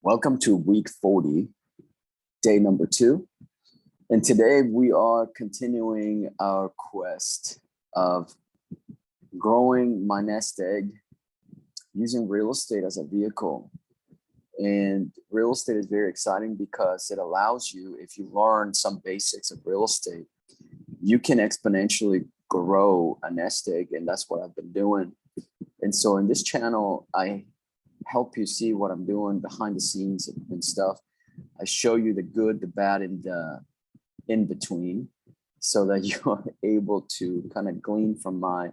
Welcome to week 40, day number 2. And today we are continuing our quest of growing my nest egg using real estate as a vehicle. And real estate is very exciting because it allows you, if you learn some basics of real estate, you can exponentially grow a nest egg. And that's what I've been doing. And so in this channel, I help you see what I'm doing behind the scenes and stuff. I show you the good, the bad, and the in between, so that you are able to kind of glean from my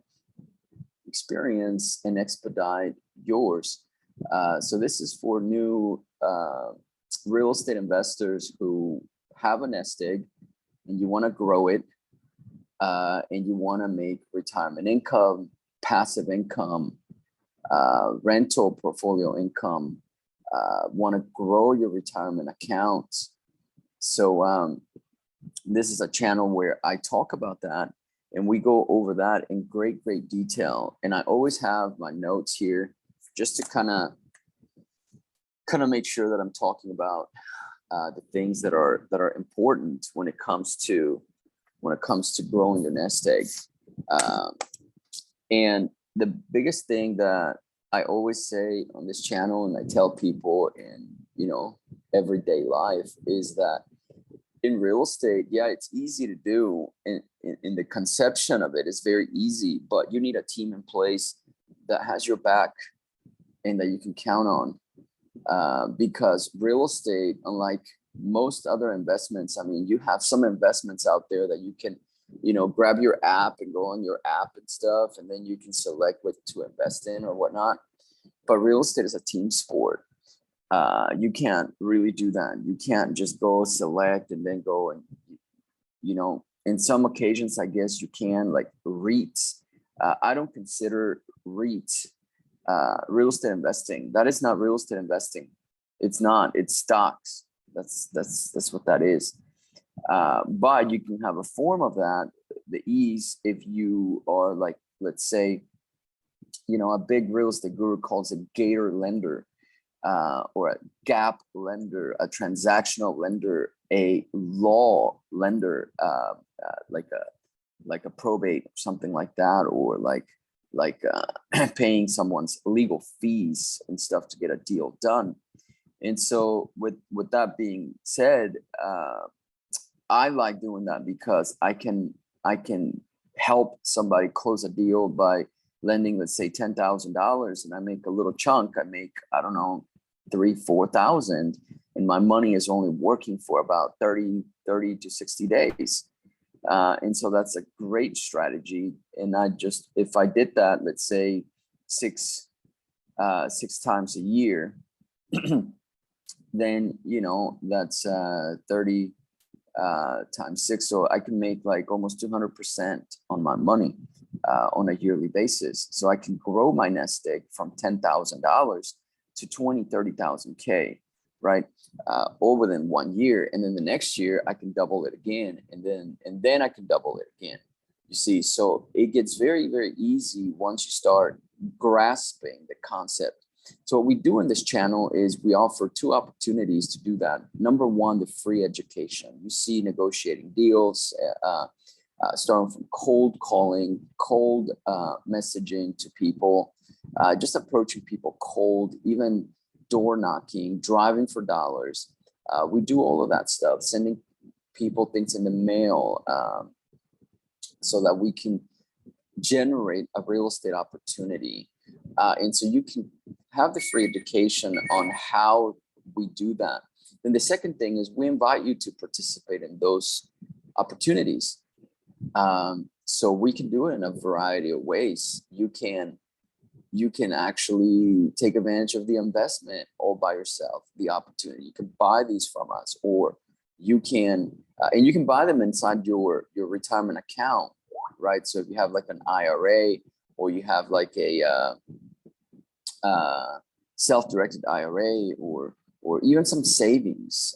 experience and expedite yours. So this is for new real estate investors who have a nest egg and you want to grow it, and you want to make retirement income, passive income, rental portfolio income, want to grow your retirement accounts. So this is a channel where I talk about that and we go over that in great detail. And I always have my notes here just to kind of make sure that I'm talking about the things that are important when it comes to growing your nest egg. And the biggest thing that I always say on this channel, and I tell people in everyday life, is that in real estate, yeah, it's easy to do. In the conception of it, it's very easy, but you need a team in place that has your back and that you can count on. Because real estate, unlike most other investments, I mean, you have some investments out there that you can grab your app and go on your app and stuff, and then you can select what to invest in or whatnot. But real estate is a team sport. You can't really do that. You can't just go select and then go and, in some occasions, I guess you can, like REITs. I don't consider REITs real estate investing. That is not real estate investing. It's not. It's stocks. That's what that is. But you can have a form of that, the ease, if you are like, let's say, a big real estate guru calls it Gator lender, or a gap lender, a transactional lender, a law lender, like a probate, something like that, or like paying someone's legal fees and stuff to get a deal done. And so with that being said, I like doing that because I can help somebody close a deal by lending, let's say $10,000, and I make a little chunk. I make, I don't know, 3,000-4,000, and my money is only working for about 30 to 60 days. And so that's a great strategy. And if I did that, let's say six times a year, then, that's 30 times 6. So I can make like almost 200% on my money on a yearly basis. So I can grow my nest egg from $10,000 to 30,000 K, right? Over than 1 year. And then the next year I can double it again. And then I can double it again. You see, so it gets very, very easy once you start grasping the concept. So what we do in this channel is we offer 2 opportunities to do that. Number one, the free education. You see negotiating deals, starting from cold calling, cold messaging to people, just approaching people cold, even door knocking, driving for dollars. We do all of that stuff, sending people things in the mail, so that we can generate a real estate opportunity. And so you can have the free education on how we do that. Then the second thing is we invite you to participate in those opportunities. So we can do it in a variety of ways. You can actually take advantage of the investment all by yourself, the opportunity. You can buy these from us, or you can, and you can buy them inside your retirement account, right? So if you have like an IRA, or you have like a self-directed IRA, or even some savings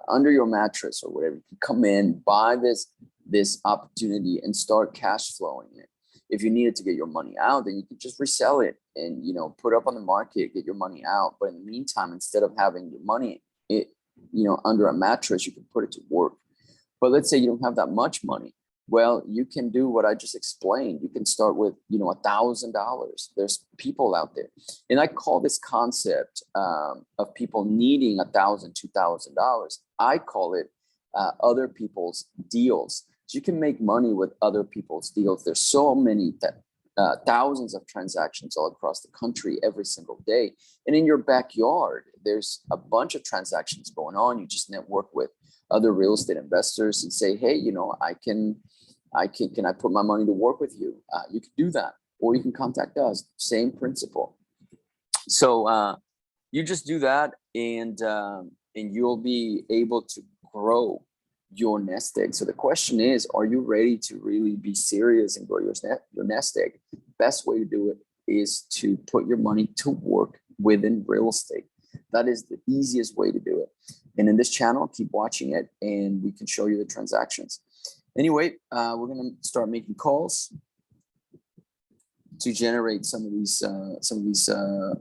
under your mattress or whatever, you can come in, buy this opportunity and start cash flowing it. If you needed to get your money out, then you could just resell it and, you know, put up on the market, get your money out. But in the meantime, instead of having your money, under a mattress, you can put it to work. But let's say you don't have that much money. Well, you can do what I just explained. You can start with, $1,000. There's people out there. And I call this concept of people needing $1,000, $2,000. I call it other people's deals. So you can make money with other people's deals. There's so many thousands of transactions all across the country every single day. And in your backyard, there's a bunch of transactions going on. You just network with other real estate investors and say, hey, can I put my money to work with you? You can do that, or you can contact us. Same principle. So you just do that, and you'll be able to grow your nest egg. So the question is, are you ready to really be serious and grow your nest egg? Best way to do it is to put your money to work within real estate. That is the easiest way to do it. And in this channel, keep watching it, and we can show you the transactions. Anyway, we're going to start making calls to generate some of these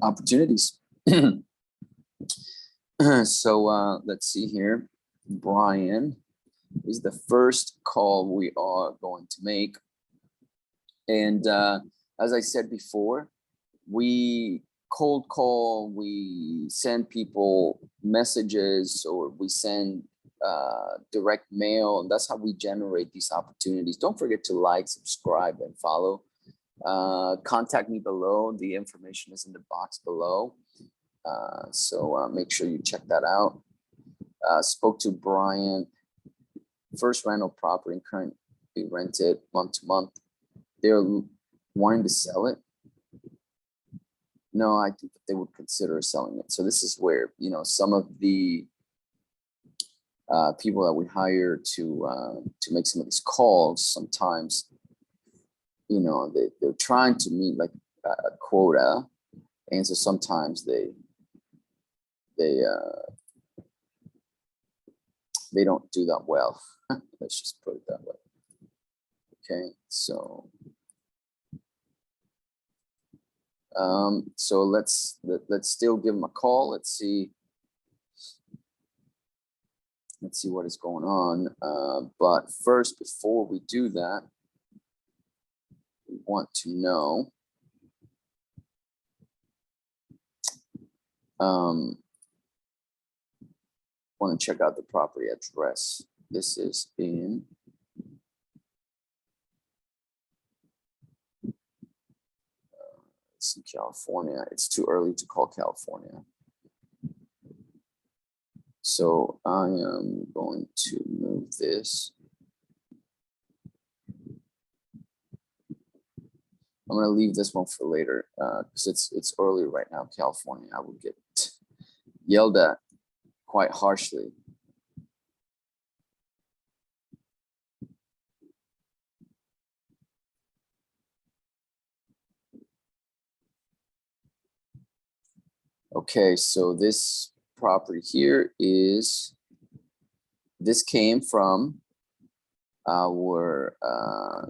opportunities. So let's see here. Brian is the first call we are going to make. And as I said before, we cold call, we send people messages, or we send direct mail, and that's how we generate these opportunities. Don't forget to like, subscribe, and follow. Contact me below. The information is in the box below. So make sure you check that out. Spoke to Brian. First rental property and currently rented month to month. They're wanting to sell it. No, I think that they would consider selling it. So this is where, some of the people that we hire to make some of these calls, sometimes, they're trying to meet like a quota. And so sometimes they don't do that well. Let's just put it that way. Okay, so let's still give them a call. Let's see what is going on. But first, before we do that, we want to know want to check out the property address. This is in it's in California. It's too early to call California. So I am going to move this. I'm going to leave this one for later because it's early right now. California, I will get yelled at quite harshly. Okay, so this property here this came from our,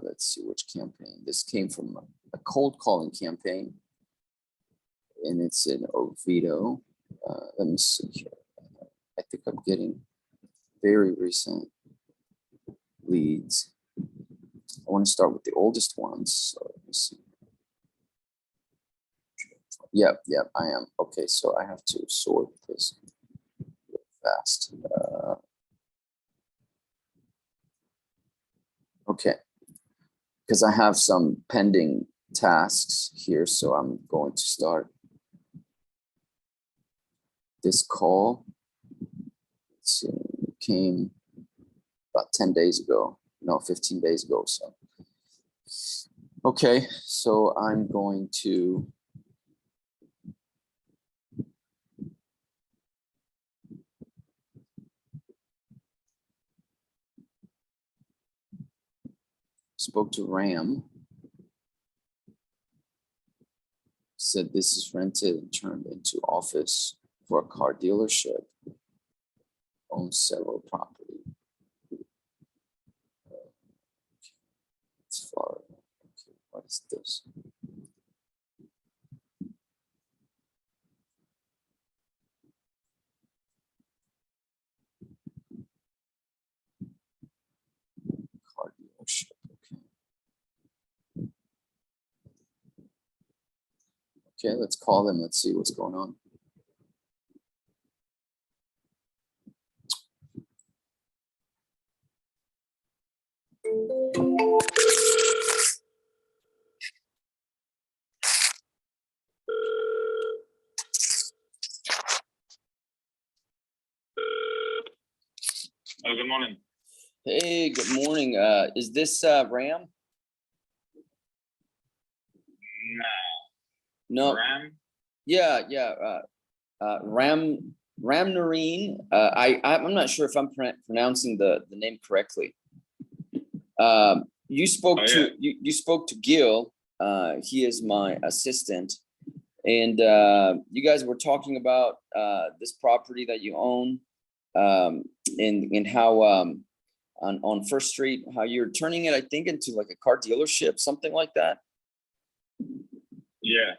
let's see which campaign. This came from a cold calling campaign, and it's in Oviedo. Let me see here. I think I'm getting very recent leads. I want to start with the oldest ones. So let me see. Yep, I am. Okay, so I have to sort this fast. Okay, because I have some pending tasks here, so I'm going to start this call. Let's see, it came about 10 days ago, no, 15 days ago. So, okay, so I'm going to spoke to Ram, said this is rented and turned into office for a car dealership, owns several property. It's Florida. Okay, what is this? Car dealership. Okay. Okay, let's call them. Let's see what's going on. Oh, good morning. Hey, good morning. Is this Ram? No. Ram? Yeah. Ram Nareen. I'm not sure if I'm pronouncing the name correctly. You spoke to you spoke to Gil. He is my assistant, and you guys were talking about this property that you own, and how on First Street, how you're turning it, I think, into like a car dealership, something like that. Yeah.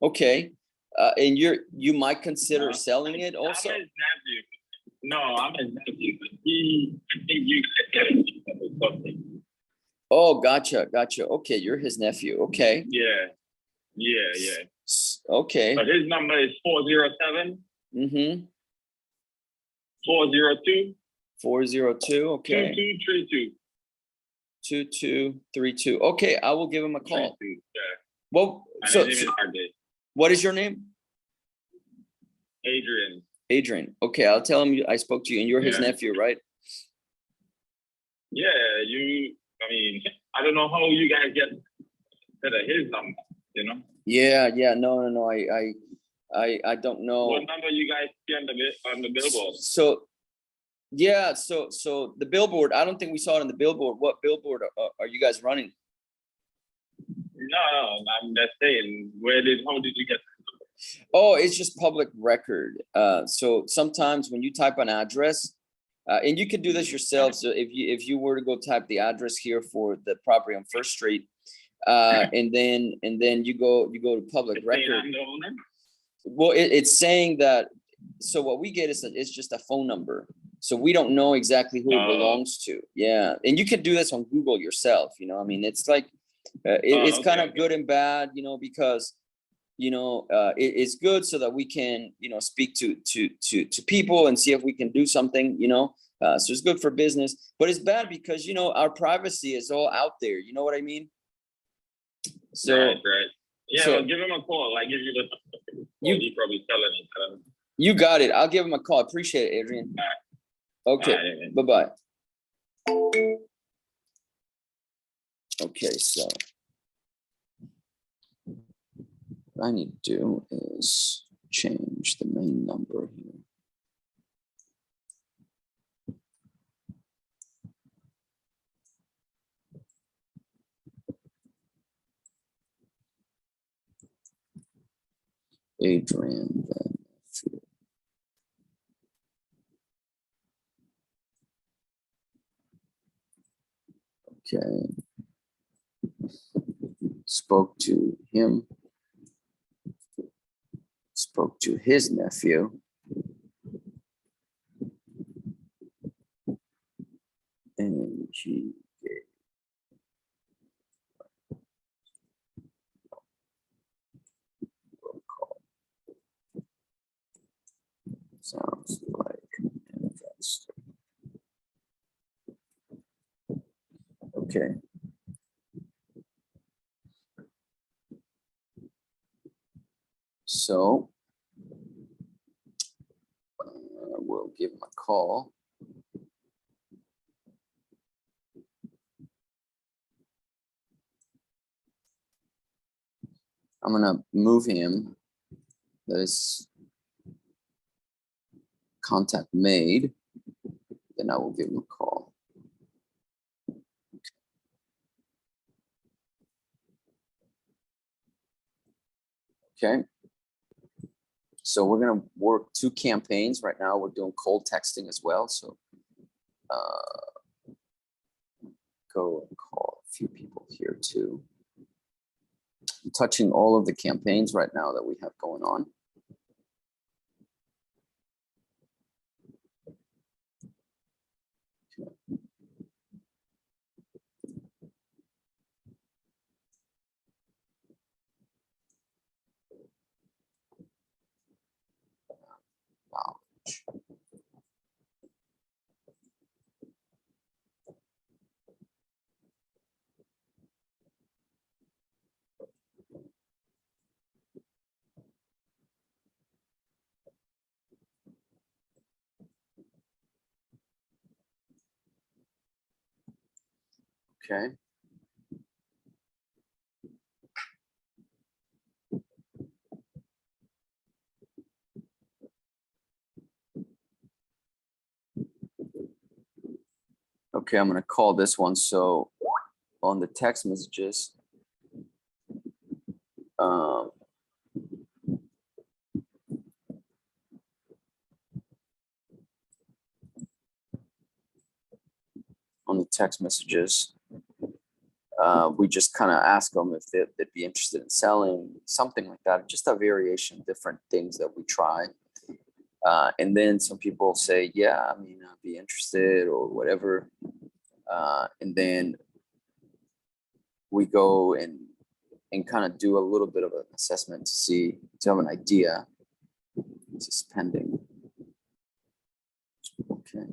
Okay. And you might consider selling it also? I'm his nephew. No, I'm his nephew. I think you could get it or something. Oh, gotcha. Okay, you're his nephew. Okay. Yeah. Okay. But his number is 407. 402. 402. Okay. 2232. 2232. Okay, I will give him a call. Yeah. Well, so what is your name? Adrian. Adrian. Okay, I'll tell him I spoke to you, and you're his nephew, right? Yeah, I mean, I don't know how you guys get to his number, you know? Yeah. No. I don't know. What number you guys see on the billboard? So the billboard, I don't think we saw it on the billboard. What billboard are you guys running? No, I'm just saying, how did you get? Oh, it's just public record. So sometimes when you type an address, and you can do this yourself. So if you were to go type the address here for the property on First Street, and then you go to public record. Well, it's saying that. So what we get is it's just a phone number. So we don't know exactly who it belongs to. Yeah, and you can do this on Google yourself. You know, I mean, it's like it's kind of good and bad. You know, because it's good so that we can speak to people and see if we can do something. So it's good for business, but it's bad because our privacy is all out there. You know what I mean? So right. Yeah, so, give him a call. I give you the. You probably telling it. You got it. I'll give him a call. Appreciate it, Adrian. All right. Okay. All right, bye-bye. Okay, so what I need to do is change the main number here. Adrian, then. Okay. Spoke to him. Spoke to his nephew. And he gave. Sounds like an investor. Okay. So we'll give him a call. I'm going to move him. This contact made. Then I will give him a call. Okay. So we're going to work 2 campaigns right now. We're doing cold texting as well. So go and call a few people here too. touching all of the campaigns right now that we have going on. Wow. Okay. Okay, I'm gonna call this one. So on the text messages, um, we just kind of ask them if they'd be interested in selling, something like that. Just a variation, different things that we try. And then some people say, yeah, I mean, I'd be interested or whatever. And then we go and kind of do a little bit of an assessment to have an idea. This is pending. Okay.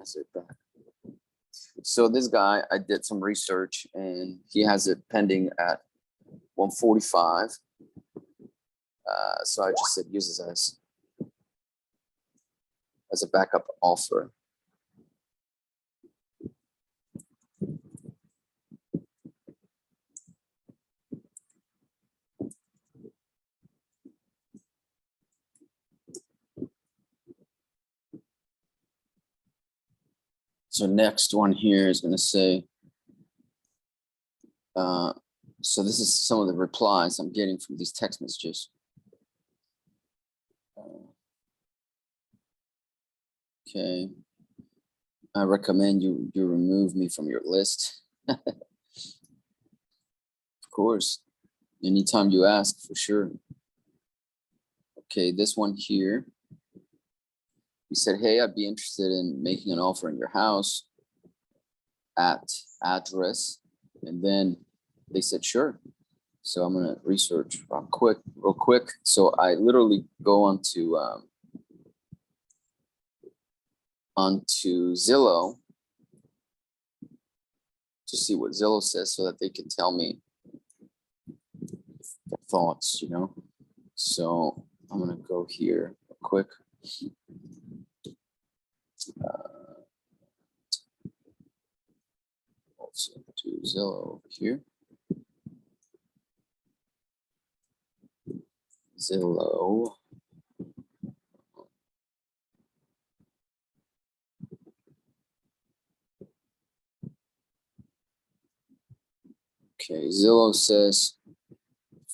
Is it back? So this guy, I did some research and he has it pending at 145. So I just said use this as a backup offer. So next one here is going to say, so this is some of the replies I'm getting from these text messages. Okay. I recommend you remove me from your list. Of course, anytime you ask, for sure. Okay, this one here. He said, hey, I'd be interested in making an offer in your house at address. And then they said, sure. So I'm gonna research real quick. So I literally go onto Zillow to see what Zillow says so that they can tell me their thoughts, you know? So I'm gonna go here real quick. Also to Zillow over here. Zillow. Okay, Zillow says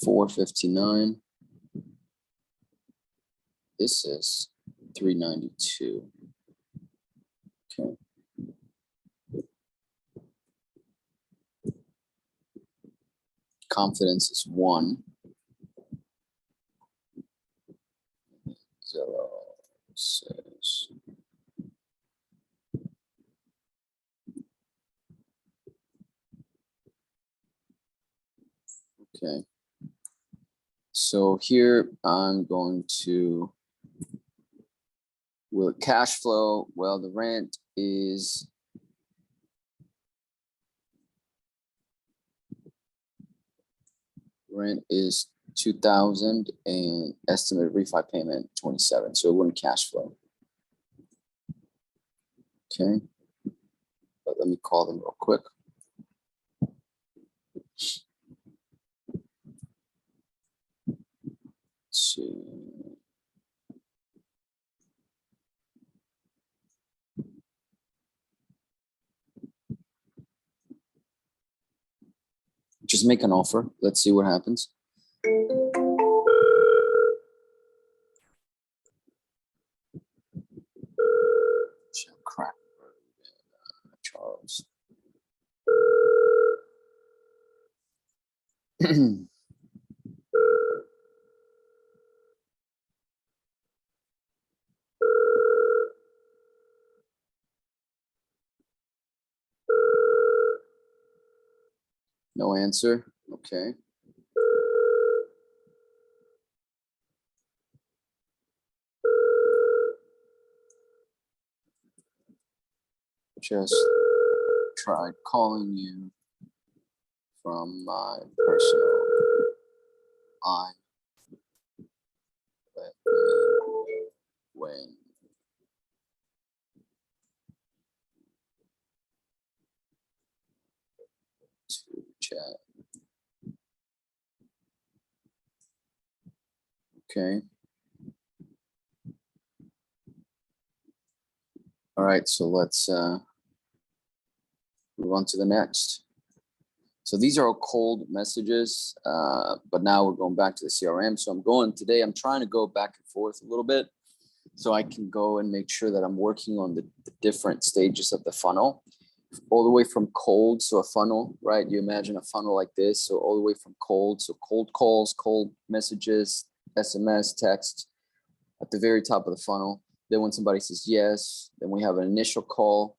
459. This is 392. Okay. Confidence is 1. Zillow says okay. So here I'm going to, will it cash flow? Well, the rent is $2,000 and estimated refi payment 27. So it wouldn't cash flow. Okay. But let me call them real quick. Let's see. Just make an offer. Let's see what happens. Crap. Charles. No answer. Okay. Just tried calling you from my personal line. Let me when to chat. Okay. All right, so let's move on to the next. So these are all cold messages, but now we're going back to the CRM. So I'm trying to go back and forth a little bit so I can go and make sure that I'm working on the different stages of the funnel, all the way from cold. So a funnel, right? You imagine a funnel like this. So all the way from cold. So cold calls, cold messages, SMS, text at the very top of the funnel. Then when somebody says yes, then we have an initial call.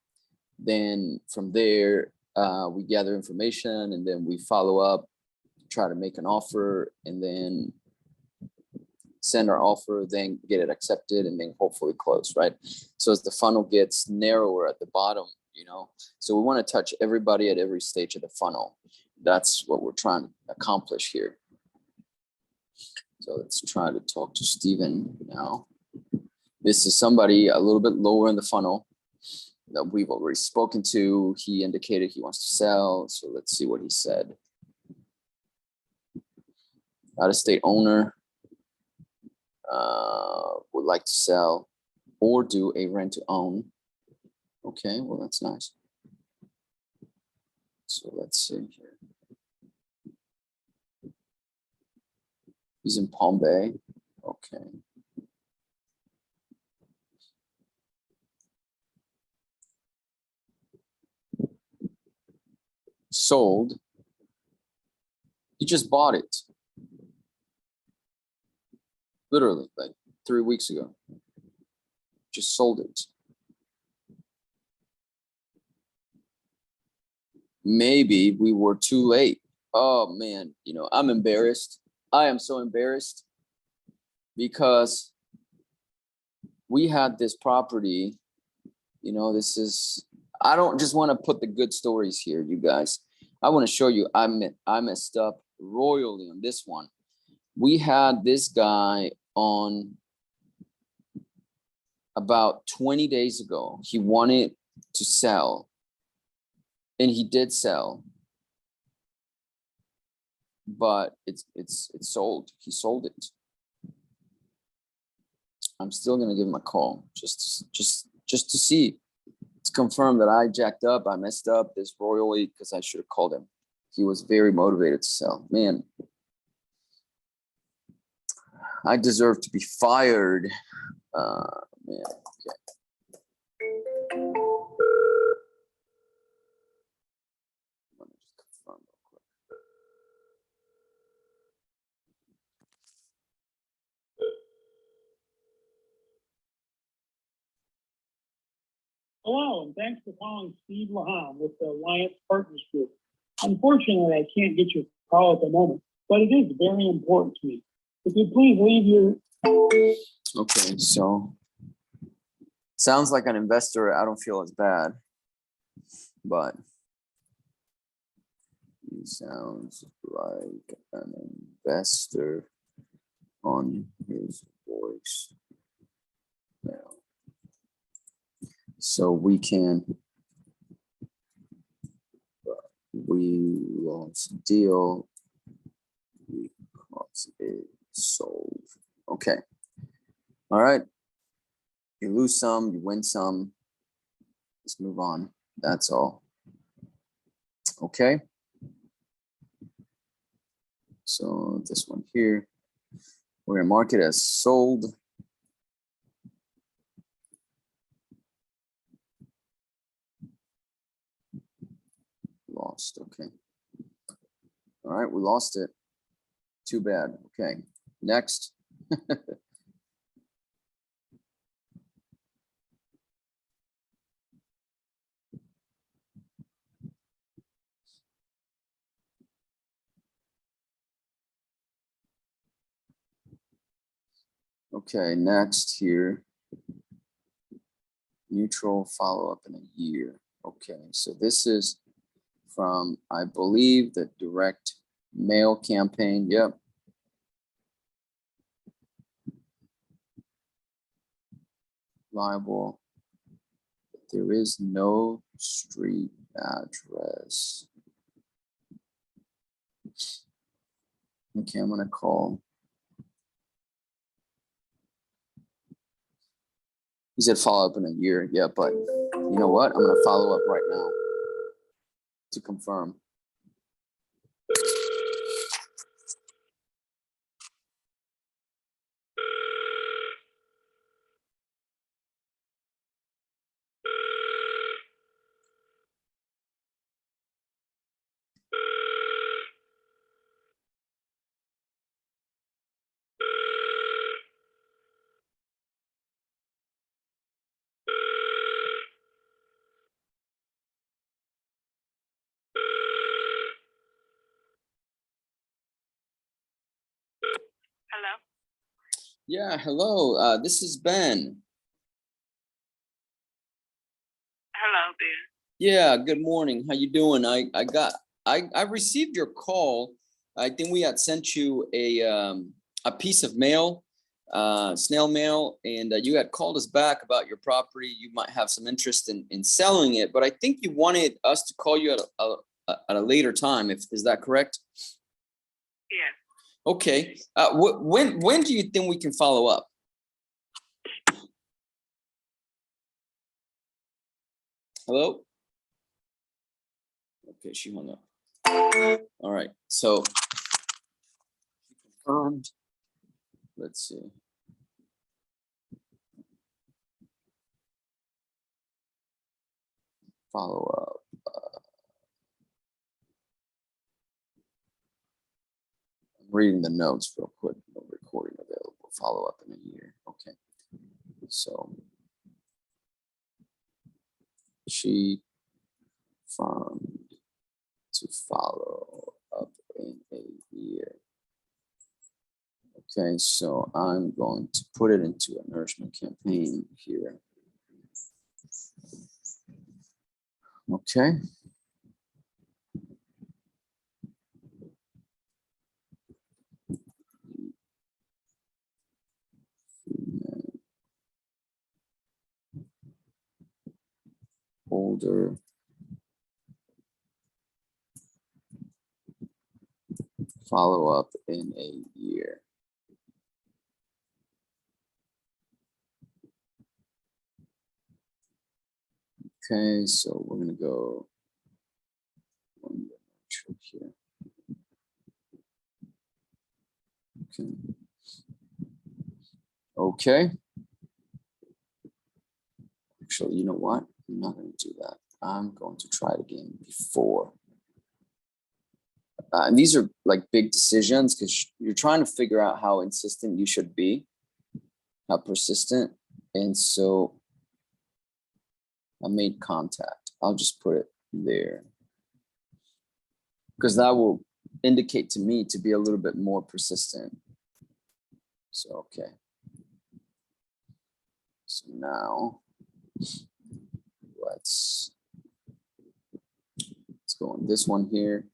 Then from there, we gather information and then we follow up, try to make an offer, and then send our offer, then get it accepted, and then hopefully close, right? So as the funnel gets narrower at the bottom, so we want to touch everybody at every stage of the funnel. That's what we're trying to accomplish here. So let's try to talk to Steven now. This is somebody a little bit lower in the funnel that we've already spoken to. He indicated he wants to sell. So let's see what he said. Out-of-state owner, would like to sell or do a rent to own. Okay, well, that's nice. So let's see here. He's in Palm Bay. Okay. Sold. He just bought it. Literally, like 3 weeks ago. Just sold it. Maybe we were too late. Oh man, I'm embarrassed. I am so embarrassed because we had this property, I don't just want to put the good stories here, you guys. I want to show you I messed up royally on this one. We had this guy on about 20 days ago. He wanted to sell, and he did sell, but it's sold. He sold it. I'm still gonna give him a call just to see. It's confirmed that I jacked up. I messed up this royally because I should have called him. He was very motivated to sell. Man, I deserve to be fired. Man, okay. Let me just confirm real quick. Hello, and thanks for calling Steve Lahan with the Alliance Partners Group. Unfortunately, I can't get your call at the moment, but it is very important to me. If you please leave your... Okay, so sounds like an investor. I don't feel as bad, but he sounds like an investor on his voice now. So we lost deal because it sold. Okay. All right. You lose some, you win some. Let's move on. That's all. Okay. So this one here, we're gonna mark it as sold. Lost, okay. All right, we lost it. Too bad. Okay, next. Okay, next here. Neutral follow-up in a year. Okay, so this is from, I believe, the direct mail campaign. Yep. Liable. There is no street address. Okay, I'm gonna call. He said follow up in a year. Yeah, but you know what? I'm gonna follow up right now to confirm. Hello. Yeah, hello. This is Ben. Hello, Ben. Yeah, good morning. How you doing? I received your call. I think we had sent you a piece of mail, snail mail, and you had called us back about your property. You might have some interest in selling it, but I think you wanted us to call you at a later time. Is that correct? Yes. Okay. When do you think we can follow up? Hello? Okay, she hung up. All right, so confirmed. Let's see. Follow up. I'm reading the notes real quick. No recording available. Follow up in a year. Okay. So she found to follow up in a year. Okay, so I'm going to put it into a nourishment campaign here. Okay. Older. Follow up in a year. Okay, so we're gonna go on the trip here. Okay. Okay. Actually, you know what? I'm not going to do that. I'm going to try it again before. And these are like big decisions because you're trying to figure out how insistent you should be, how persistent. And so I made contact. I'll just put it there because that will indicate to me to be a little bit more persistent. So, okay. So now let's go on this one here.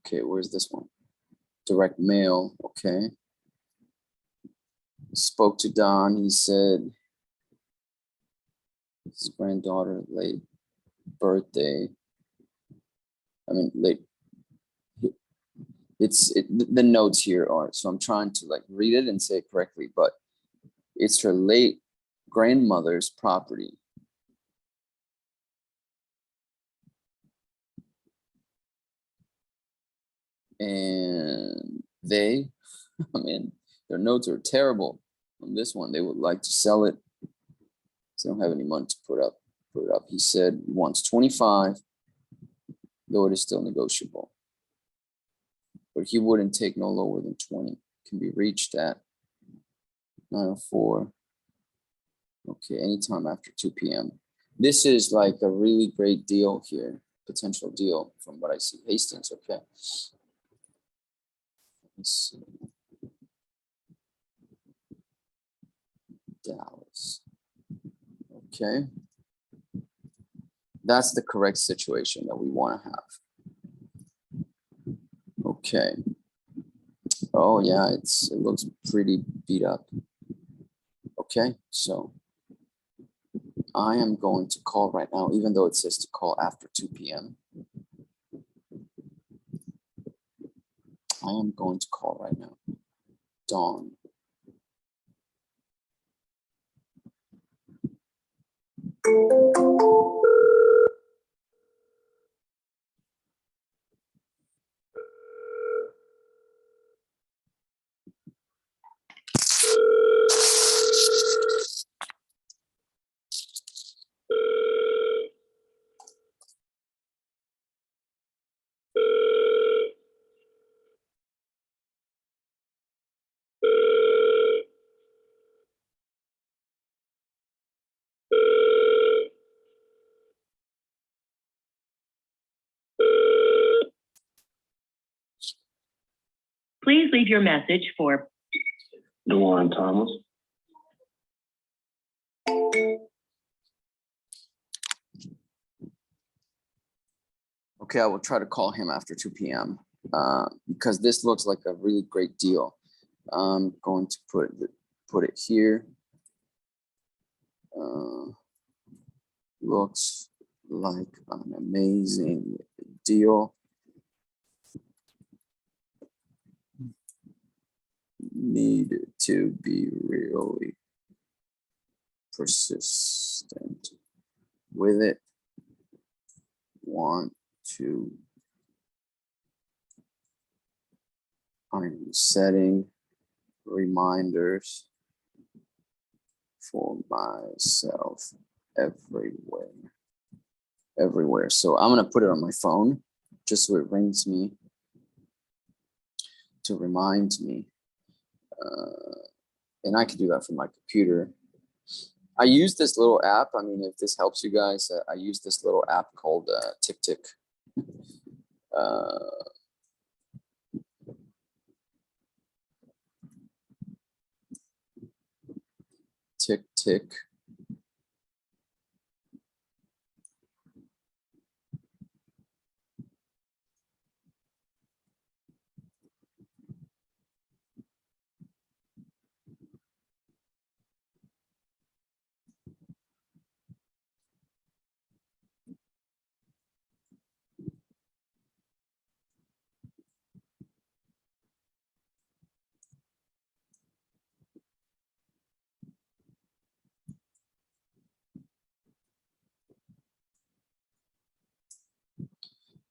Okay, where's this one? Direct mail. Okay. Spoke to Don. He said his granddaughter, late birthday. I mean, late. The notes here are, so I'm trying to like read it and say it correctly, but it's her late grandmother's property. And they, I mean, their notes are terrible on this one. They would like to sell it. They don't have any money to put up. He said he wants 25, though it is still negotiable. But he wouldn't take no lower than 20. Can be reached at 9:04. Okay, anytime after 2 p.m. This is like a really great deal here, potential deal from what I see. Hastings, okay. Let's see. Dallas. Okay. That's the correct situation that we want to have. Okay. Oh yeah, it looks pretty beat up. Okay, so I am going to call right now, even though it says to call after 2 p.m. I am going to call right now. Dawn. Please leave your message for Dewan Thomas. Okay, I will try to call him after 2 p.m. Because this looks like a really great deal. I'm going to put it here. Looks like an amazing deal. Need to be really persistent with it. Want to, I'm setting reminders for myself everywhere. So I'm gonna put it on my phone just so it rings me to remind me. And I can do that from my computer. I use this little app. I mean, if this helps you guys, I use this little app called Tick Tick. Tick Tick.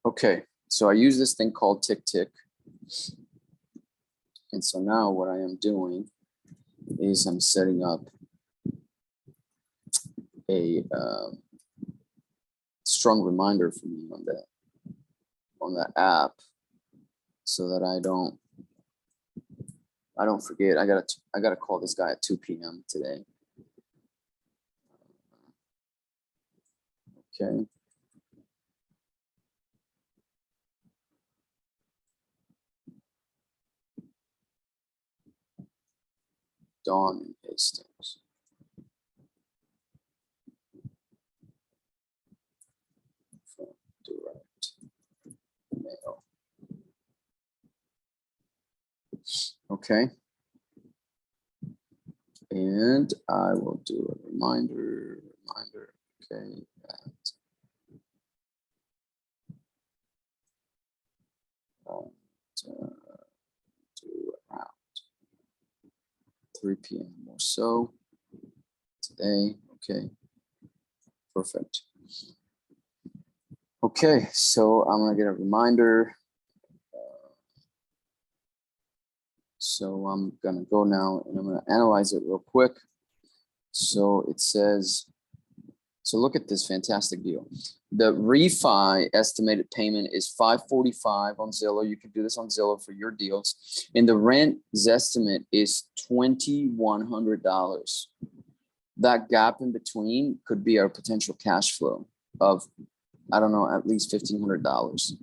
Okay, so I use this thing called Tick Tick. And so now what I am doing is I'm setting up a strong reminder for me on that app so that I don't forget. I gotta call this guy at 2 p.m. today. Okay. Dawn in Hastings. From direct mail. Okay. And I will do a reminder, okay, that do around 3 p.m. or so today. Okay, perfect. Okay, so I'm gonna get a reminder. So I'm gonna go now and I'm gonna analyze it real quick. So it says, so look at this fantastic deal. The refi estimated payment is $545 on Zillow. You can do this on Zillow for your deals. And the rent estimate is $2,100. That gap in between could be our potential cash flow of, I don't know, at least $1,500.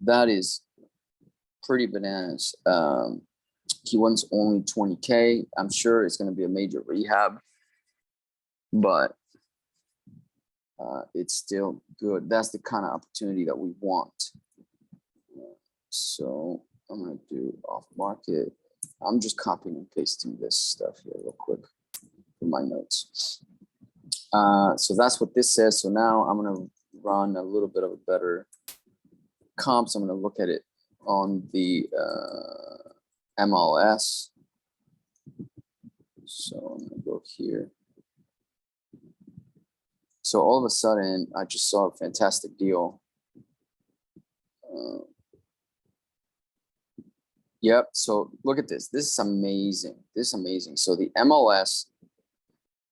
That is pretty bananas. He wants only 20K. I'm sure it's going to be a major rehab, but it's still good. That's the kind of opportunity that we want. So I'm going to do off market. I'm just copying and pasting this stuff here real quick for my notes. So that's what this says. So now I'm going to run a little bit of a better comps. I'm going to look at it on the MLS. So I'm going to go here. So all of a sudden, I just saw a fantastic deal. Yep. So look at this. This is amazing. This is amazing. So the MLS.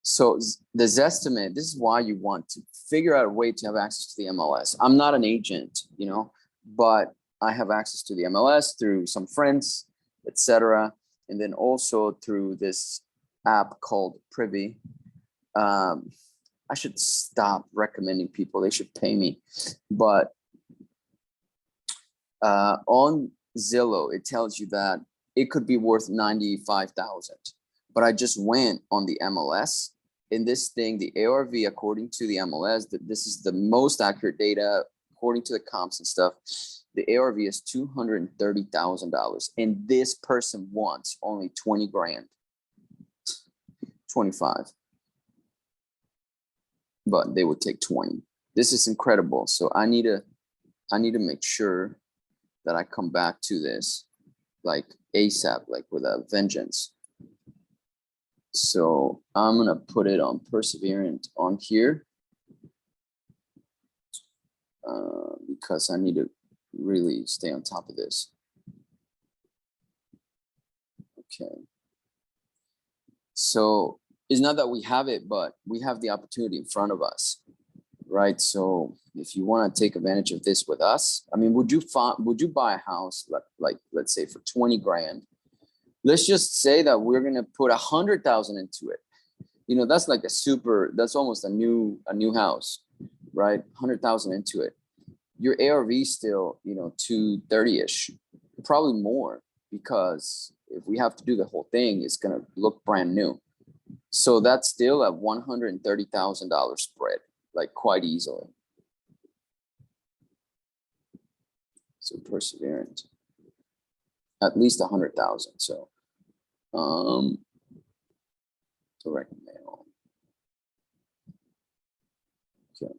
So the Zestimate, this is why you want to figure out a way to have access to the MLS. I'm not an agent, you know, but I have access to the MLS through some friends, etc. And then also through this app called Privy. I should stop recommending people. They should pay me. But on Zillow, it tells you that it could be worth $95,000. But I just went on the MLS. In this thing, the ARV, according to the MLS, that this is the most accurate data according to the comps and stuff. The ARV is $230,000, and this person wants only 20 grand, 25, but they would take 20. This is incredible. So I need to make sure that I come back to this like ASAP, like with a vengeance. So I'm gonna put it on Perseverant on here because I need to really stay on top of this. Okay. So it's not that we have it, but we have the opportunity in front of us, right? So if you want to take advantage of this with us, I mean, would you buy a house like let's say for 20 grand? Let's just say that we're gonna put 100,000 into it. You know, that's like that's almost a new house, right? 100,000 into it. Your ARV still, you know, 230-ish, probably more, because if we have to do the whole thing, it's gonna look brand new. So that's still a $130,000 spread, like quite easily. So Perseverant, at least 100,000. So direct mail. Okay.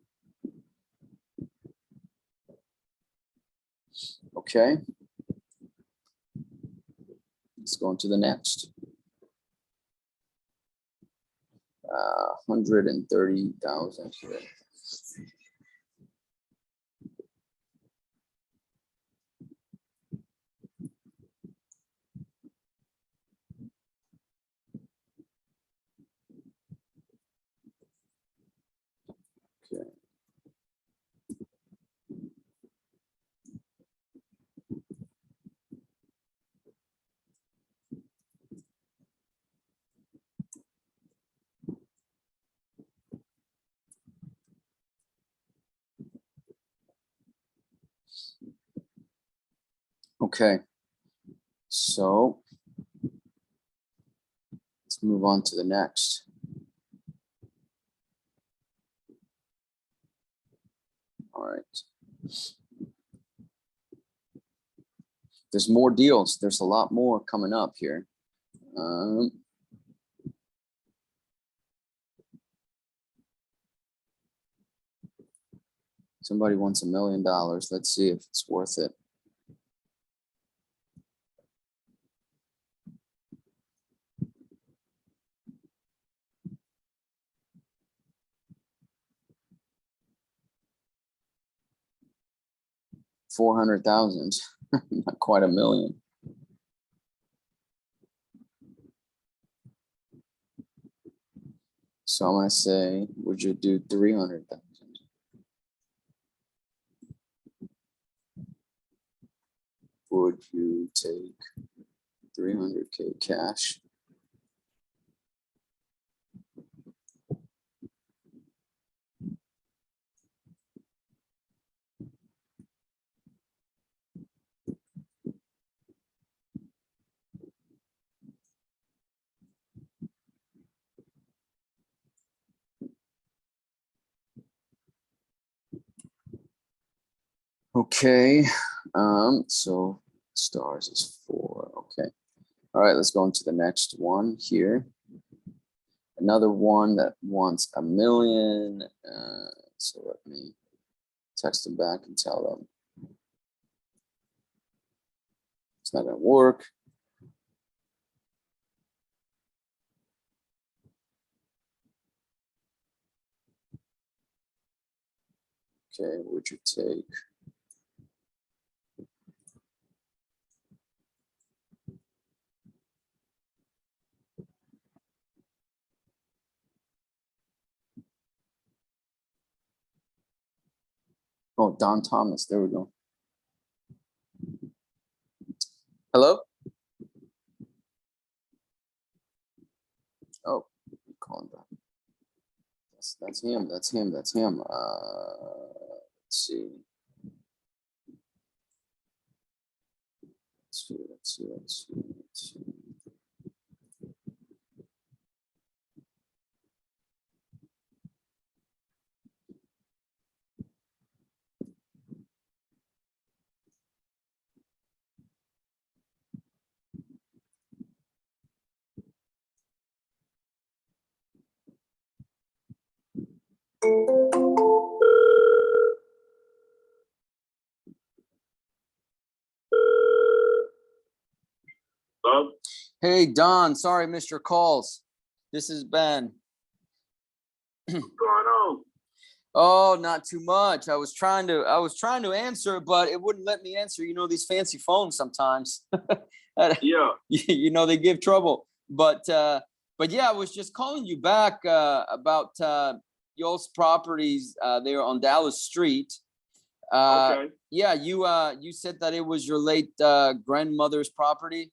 Okay. Let's go on to the next. 130,000 here. Okay. Okay, so let's move on to the next. All right. There's more deals. There's a lot more coming up here. Somebody wants $1 million. Let's see if it's worth it. $400,000, not quite $1 million. So I'm gonna say, would you do 300,000? Would you take 300K cash? Okay, so stars is 4. Okay. All right, let's go into the next one here. Another one that wants $1 million. So let me text them back and tell them it's not gonna work. Okay, would you take? Oh, Don Thomas, there we go. Hello? Oh, calling back. That's him, that's him, that's him. Let's see. Let's see. Bob? Hey, Don, sorry, missed your calls. This is Ben. What's going on? Oh, not too much. I was trying to answer, but it wouldn't let me answer. You know, these fancy phones sometimes. Yeah. You know, they give trouble. But yeah, I was just calling you back about y'all's properties there on Dallas Street. Okay. Yeah, you said that it was your late grandmother's property.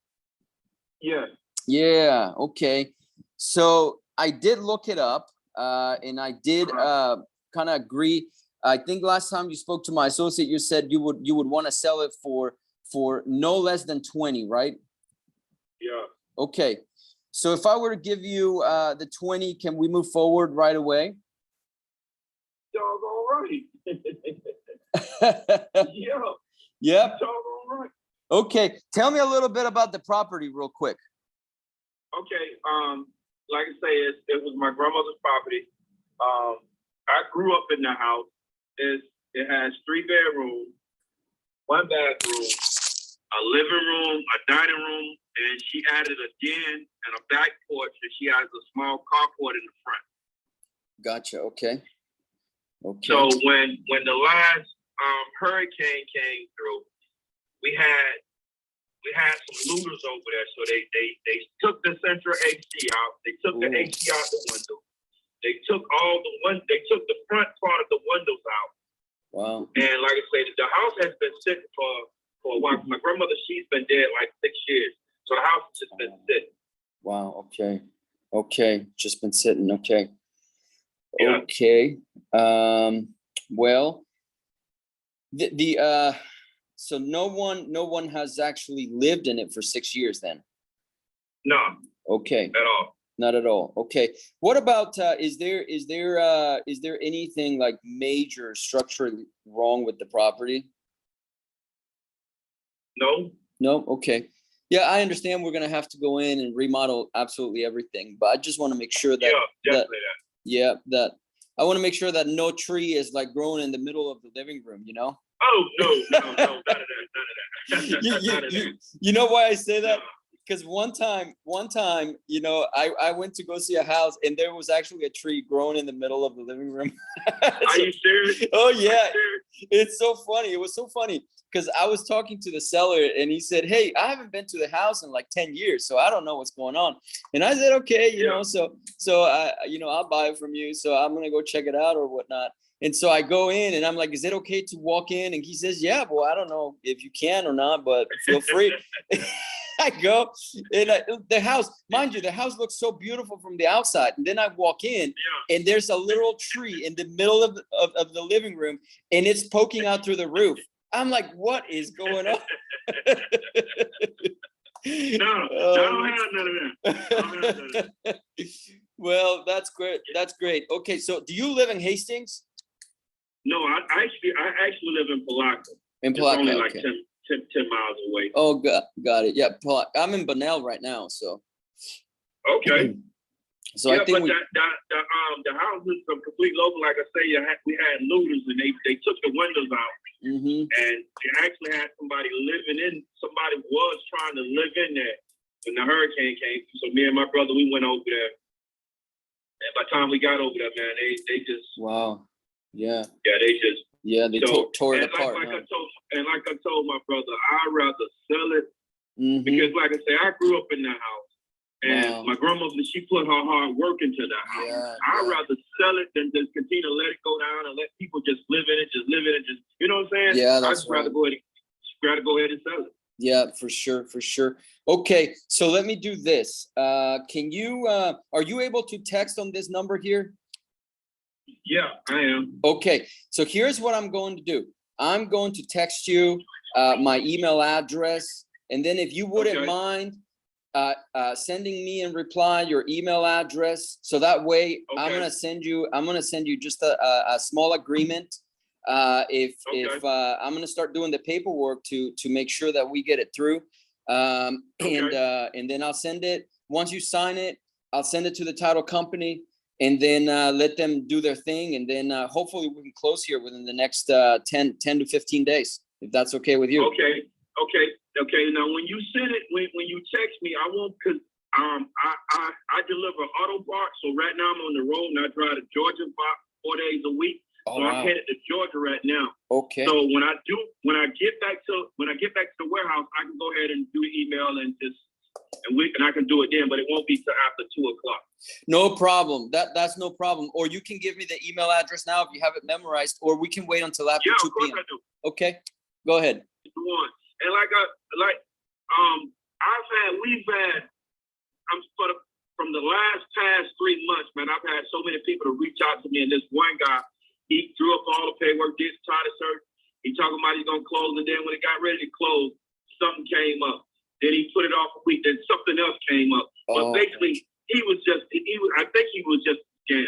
Yeah. Yeah, okay. So I did look it up, and I did kind of agree. I think last time you spoke to my associate, you said you would want to sell it for no less than 20, right? Yeah. Okay. So if I were to give you the 20, can we move forward right away? Doggone right. Yeah. Yep. Doggone right. Okay. Tell me a little bit about the property real quick. Okay. Like I say, it was my grandmother's property. I grew up in the house. It has 3 bedrooms, 1 bathroom, a living room, a dining room, and she added a den and a back porch, and she has a small carport in the front. Gotcha. Okay. Okay. So when the last hurricane came through, we had some looters over there. So they took the central AC out. They took the AC out the window. They took they took the front part of the windows out. Wow. And like I said, the house has been sitting for a while. My grandmother, she's been dead like 6 years. So the house has just been sitting. Wow. Okay. Okay. Just been sitting. Okay. Yeah. Okay. Well, so no one has actually lived in it for 6 years then? No. Okay. At all. Not at all. Okay. What about is there anything like major structurally wrong with the property? No. No. Okay. Yeah, I understand we're gonna have to go in and remodel absolutely everything, but I just want to make sure that that I want to make sure that no tree is like growing in the middle of the living room. You know. Oh no, none of that. You know why I say that? because one time, you know, I went to go see a house and there was actually a tree growing in the middle of the living room. Are you serious? Oh Are you yeah, serious? it's so funny. It was so funny because I was talking to the seller and he said, "Hey, I haven't been to the house in like 10 years, so I don't know what's going on." And I said, "Okay, you know, so I, you know, I'll buy it from you. So I'm gonna go check it out or whatnot." And so I go in and I'm like, "Is it okay to walk in?" And he says, "Yeah, well, I don't know if you can or not, but feel free." I go and the house, mind you, the house looks so beautiful from the outside. And then I walk in and there's a little tree in the middle of the living room and it's poking out through the roof. I'm like, what is going on? No, I don't have none of that. I don't have none of that. Well, that's great. That's great. Okay, so do you live in Hastings? No, I actually live in Palaca. In It's only Palaca, like okay. 10 miles away. Oh, got it. Yeah, I'm in Bunnell right now, so. Okay. So I think but the house is a complete local. Like I say, we had looters and they took the windows out, and they actually had somebody living in. Somebody was trying to live in there when the hurricane came. So me and my brother, we went over there, and by the time we got over there, man, they just wow, yeah, they tore it apart. Like I told my brother, I'd rather sell it because, like I say, I grew up in that house. And my grandmother, she put her hard work into that house. Yeah, I'd rather sell it than just continue to let it go down and let people just live in it, you know what I'm saying? Yeah, I'd just rather go ahead and sell it. Yeah, for sure. Okay, so let me do this. Can you, are you able to text on this number here? Yeah, I am. Okay, so here's what I'm going to do. I'm going to text you my email address, and then if you wouldn't mind, sending me in reply your email address, so that way I'm gonna send you just a small agreement. If I'm gonna start doing the paperwork to make sure that we get it through, and then I'll send it. Once you sign it, I'll send it to the title company, and then let them do their thing, and then hopefully we can close here within the next 10 to 15 days, if that's okay with you. Okay. Now, when you send it, when you text me, I won't, because I deliver auto parts. So right now I'm on the road and I drive to Georgia 4 days a week. Oh, so I'm headed to Georgia right now. Okay. So when I get back to the warehouse, I can go ahead and do the email and I can do it then, but it won't be till after 2 o'clock. No problem. That's no problem. Or you can give me the email address now if you have it memorized, or we can wait until after 2 p.m. of course I do. Okay, go ahead. And from the past 3 months, man, I've had so many people to reach out to me, and this one guy, he drew up all the paperwork, did title search. He talking about he's gonna close, and then when it got ready to close, something came up. Then he put it off a week, then something else came up. But basically, I think he was just scammed.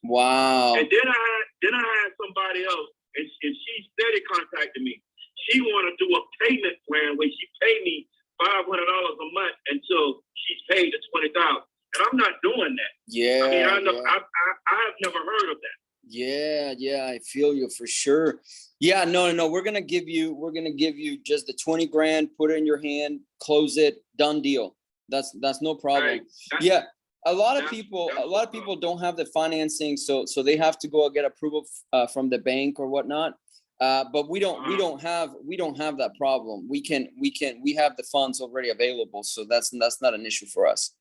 Wow. And then I had somebody else, and she steady contacted me. She want to do a payment plan where she paid me $500 a month until she's paid the $20,000, and I'm not doing that. Yeah, I mean, I have never heard of that. Yeah, I feel you for sure. Yeah, no, we're gonna give you just the 20 grand, put it in your hand, close it, done deal. That's no problem. Right. A lot of people don't have the financing, so they have to go get approval from the bank or whatnot. But we don't have that problem. We have the funds already available, so that's not an issue for us.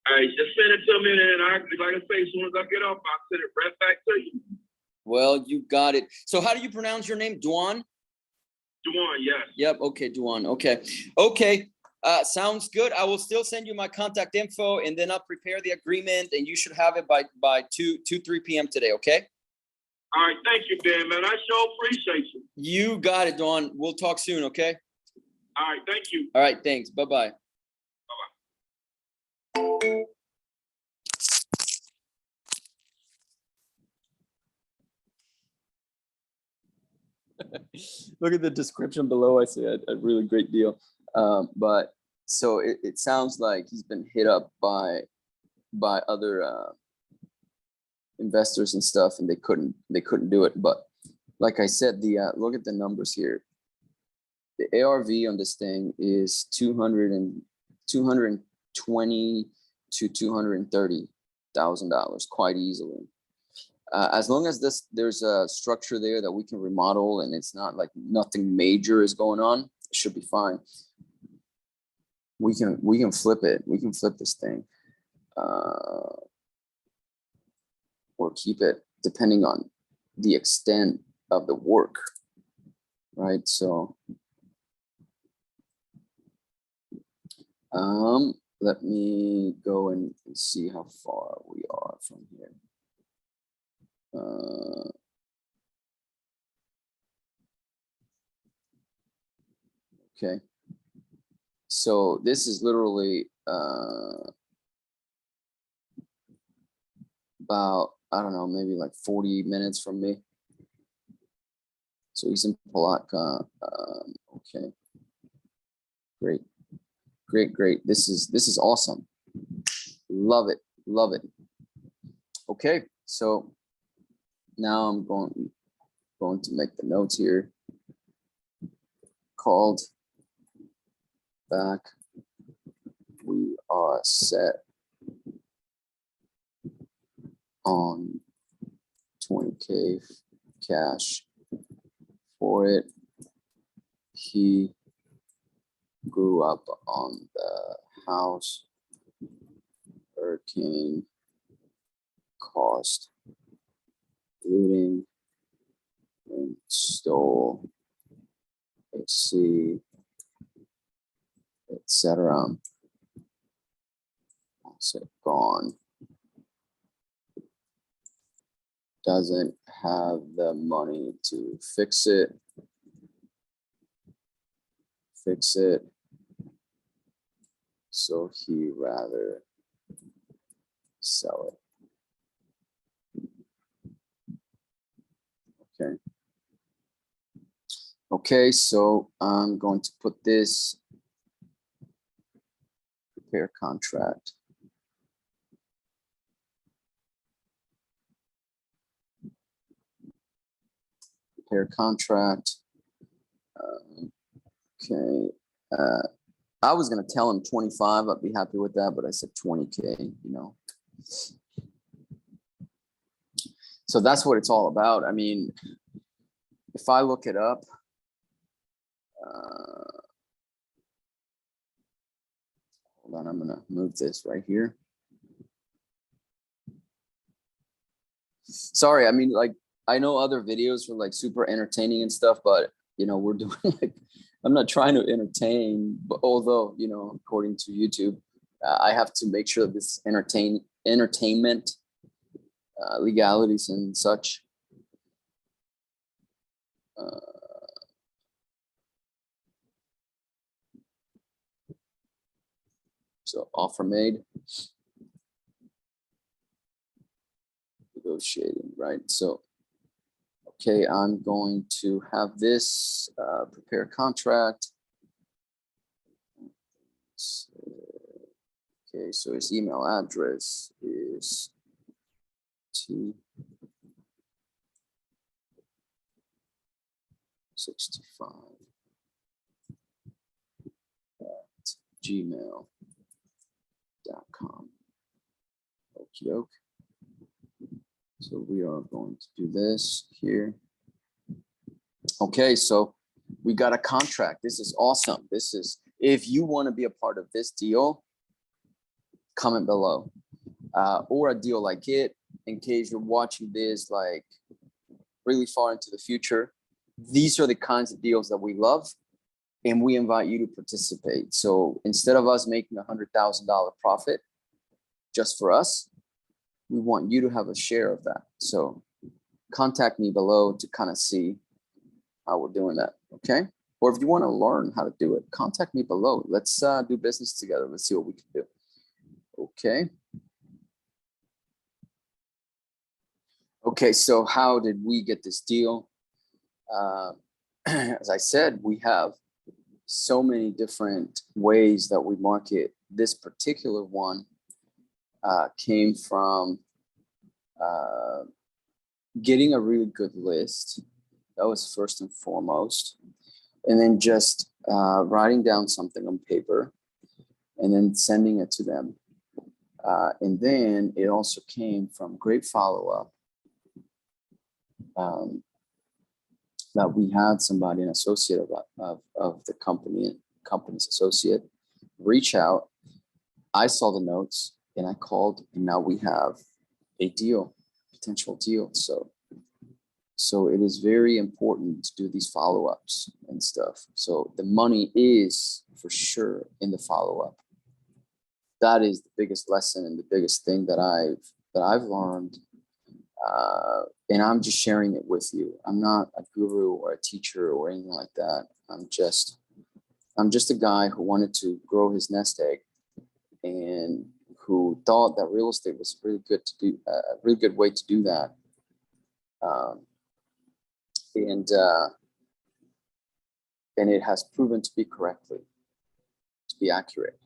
All right, just send it to me, and like I say, as soon as I get off, I'll send it right back to you. Well, you got it. So how do you pronounce your name? Duan? Duan, yes. Yep. Okay, Duan. Okay. Sounds good. I will still send you my contact info, and then I'll prepare the agreement, and you should have it by 3 p.m. today. Okay. All right, thank you, Ben, man. I sure appreciate you. You got it, Dawn. We'll talk soon, okay? All right, thank you. All right, thanks. Bye-bye. Bye-bye. Look at the description below. I say a really great deal. But so it sounds like he's been hit up by other investors and stuff, and they couldn't do it. But like I said, look at the numbers here. The ARV on this thing is 200 and $220,000 to $230,000 quite easily. As long as there's a structure there that we can remodel and it's not like nothing major is going on, it should be fine. We can flip it. We can flip this thing, or keep it depending on the extent of the work, right? So, let me go and see how far we are from here. Okay. So this is literally about, I don't know, maybe like 40 minutes from me. So he's in Palatka. Okay. Great. Great. This is awesome. Love it. Okay. So now I'm going to make the notes here. Called back. We are set on 20K cash for it. He grew up on the house. Hurricane caused looting and stole AC, etc. Also gone. Doesn't have the money to fix it. So he rather sell it. Okay, so I'm going to put this prepare contract. Prepare contract. Okay. I was gonna tell him 25. I'd be happy with that, but I said 20K. You know. So that's what it's all about. I mean, if I look it up, hold on, I'm gonna move this right here. Sorry, I mean, like, I know other videos are like super entertaining and stuff, but you know, we're doing like, I'm not trying to entertain, but although, you know, according to YouTube, I have to make sure that this entertainment legalities and such. So offer made, negotiating, right? So, okay, I'm going to have this prepare contract. Okay, so his email address is T65 at gmail.com. Okey-doke. So we are going to do this here. Okay, so we got a contract. This is awesome. This is, if you want to be a part of this deal, comment below. Or a deal like it, in case you're watching this like really far into the future. These are the kinds of deals that we love, and we invite you to participate. So instead of us making $100,000 profit just for us, we want you to have a share of that. So contact me below to kind of see how we're doing that, okay? Or if you want to learn how to do it, contact me below. Let's do business together. Let's see what we can do, okay? Okay, so how did we get this deal? As I said, we have so many different ways that we market. This particular one came from getting a really good list. That was first and foremost. And then just writing down something on paper and then sending it to them. And then it also came from great follow-up that we had somebody, an associate of the company's associate, reach out. I saw the notes and I called, and now we have a deal, potential deal. So it is very important to do these follow-ups and stuff. So the money is for sure in the follow-up. That is the biggest lesson and the biggest thing that I've learned. And I'm just sharing it with you. I'm not a guru or a teacher or anything like that. I'm just a guy who wanted to grow his nest egg and who thought that real estate was really good to do, a really good way to do that. And it has proven to be accurate.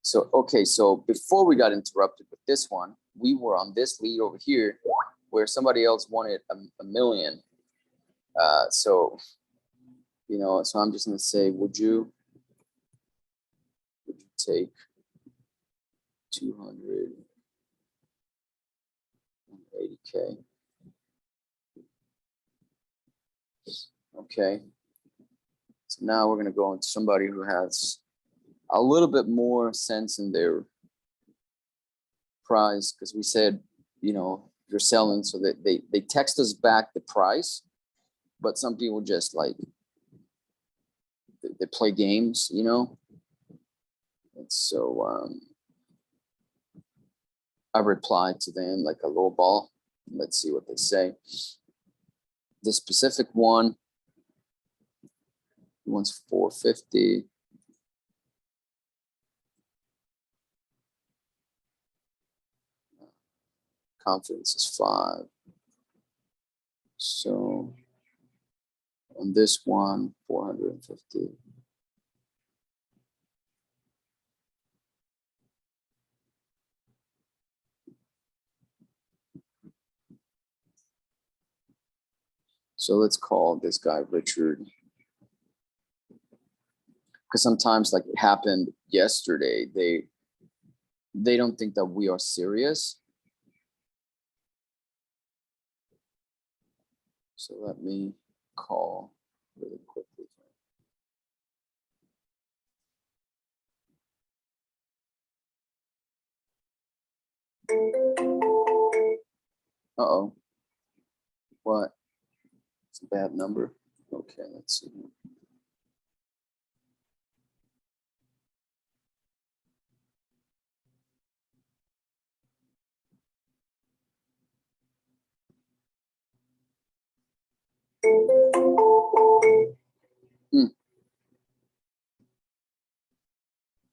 So, okay, so before we got interrupted with this one, we were on this lead over here where somebody else wanted a million. So, so I'm just gonna say, would you take 280K? Okay. So now we're gonna go into somebody who has a little bit more sense in their price, because we said, you're selling, so that they text us back the price, but some people just like they play games, and so I replied to them like a low ball. Let's see what they say. The specific one, he wants 450. Confidence is 5. So on this one, 450. So let's call this guy Richard, because sometimes, like it happened yesterday, they don't think that we are serious. So let me call really quickly. Uh-oh. What? It's a bad number. Okay, let's see.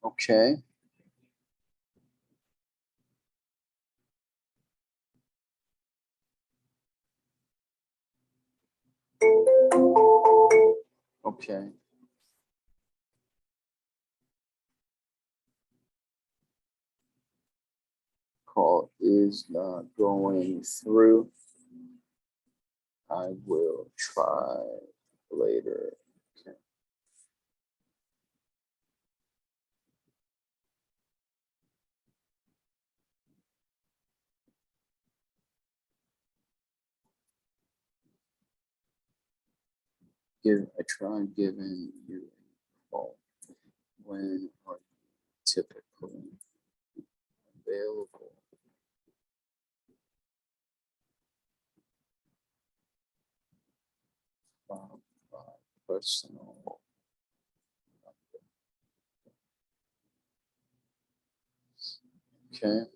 Okay. Okay. Call is not going through. I will try later. Okay. I try giving you a call. When are you typically available? By personal. Okay.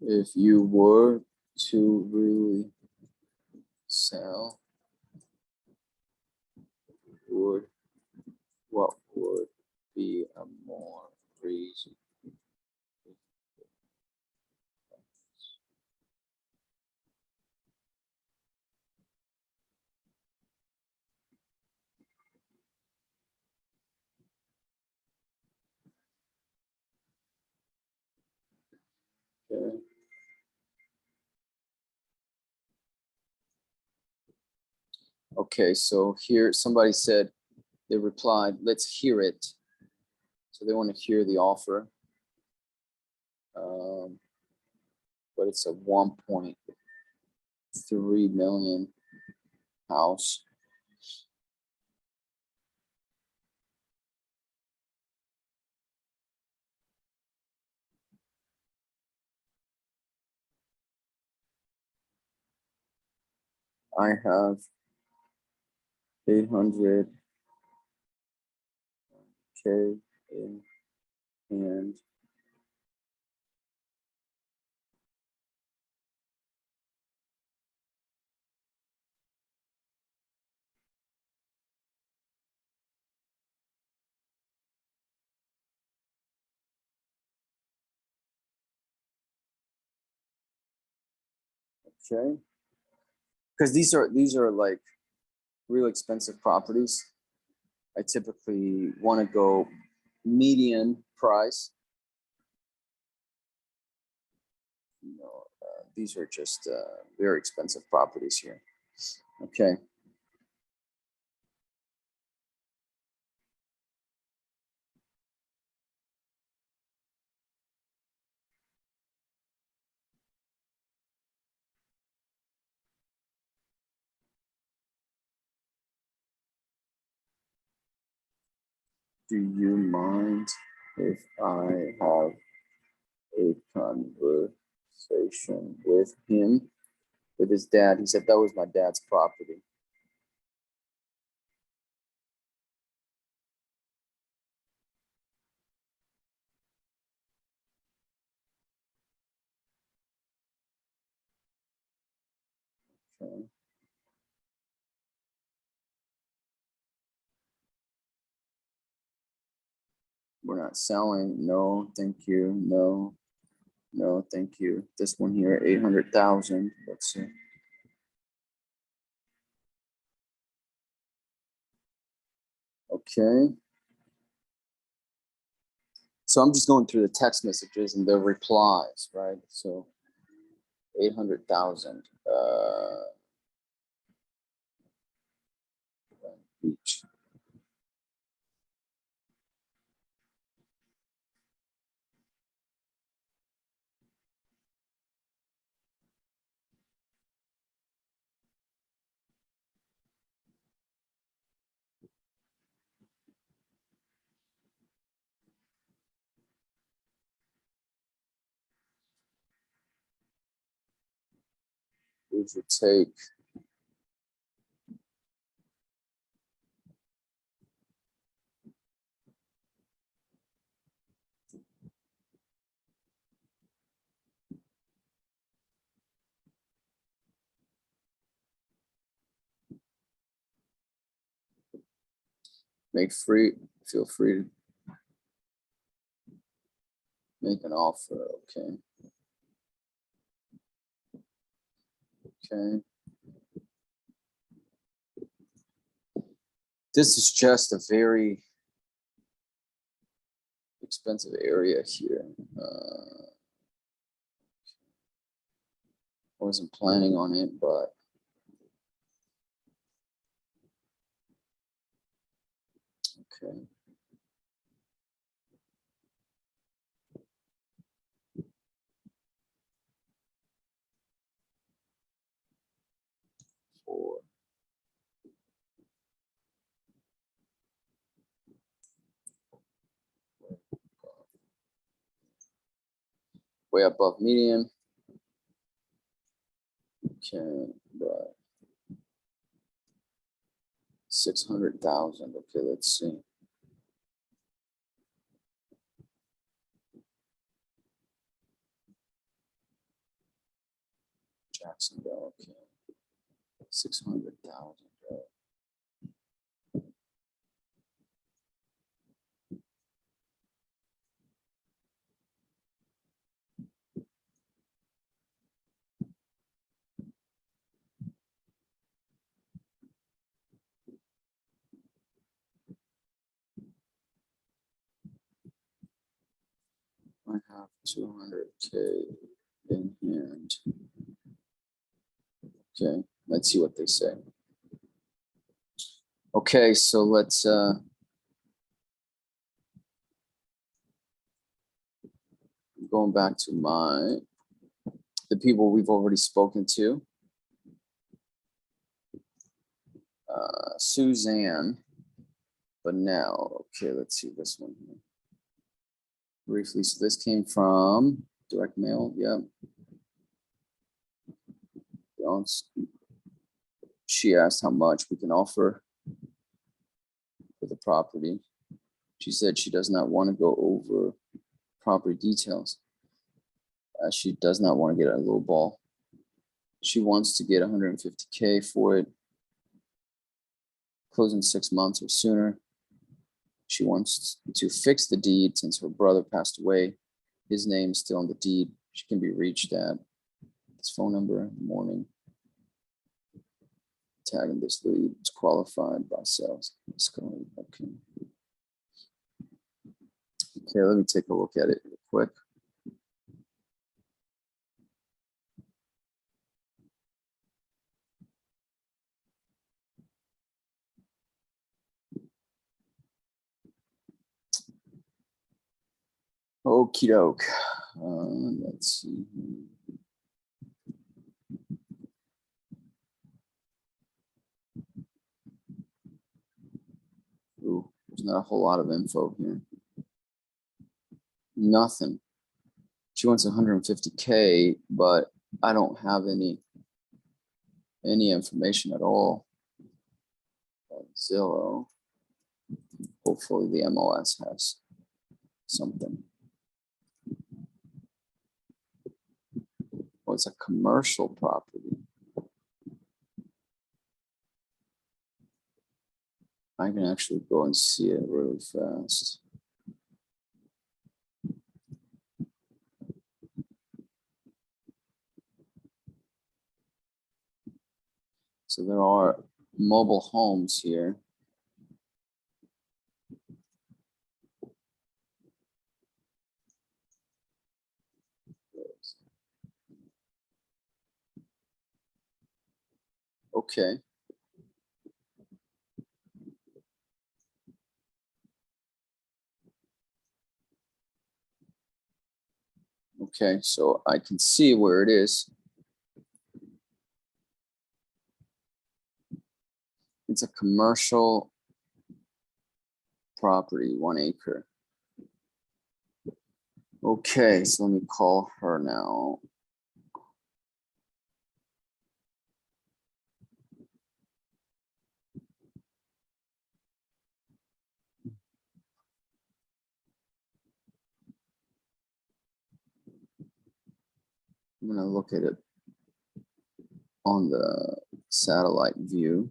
If you were to really sell, what would be a more reason? Okay. Okay, so here somebody said, they replied, let's hear it. So they want to hear the offer. But it's a 1.3 million house. I have 800K in hand. Okay. Because these are like real expensive properties. I typically want to go median price. You know, these are just very expensive properties here. Okay. Do you mind if I have a conversation with him, with his dad? He said that was my dad's property. Okay. We're not selling. No, thank you. No, no, thank you. This one here, 800,000. Let's see. Okay. So I'm just going through the text messages and the replies, right? So 800,000 each. Would you take feel free to make an offer. Okay. Okay. This is just a very expensive area here. Wasn't planning on it, but okay. Four. Way above median. Okay, but 600,000. Okay, let's see. Jacksonville. Okay, 600,000. I have 200K in hand. Okay, let's see what they say. Okay, so let's going back to the people we've already spoken to. Suzanne, but now, okay, let's see this one here. Briefly, so this came from direct mail, yeah. She asked how much we can offer for the property. She said she does not want to go over property details. She does not want to get a low ball. She wants to get 150K for it. Close in 6 months or sooner. She wants to fix the deed since her brother passed away. His name's still on the deed. She can be reached at his phone number in the morning. Tagging this lead. It's qualified by sales. Okay. Okay, let me take a look at it real quick. Okie doke. Let's see. Ooh, there's not a whole lot of info here. Nothing. She wants 150K, but I don't have any information at all. Zillow. Hopefully the MLS has something. Oh, it's a commercial property. I can actually go and see it really fast. So there are mobile homes here. Okay. Okay, so I can see where it is. It's a commercial property, 1 acre. Okay, so let me call her now. I'm gonna look at it on the satellite view.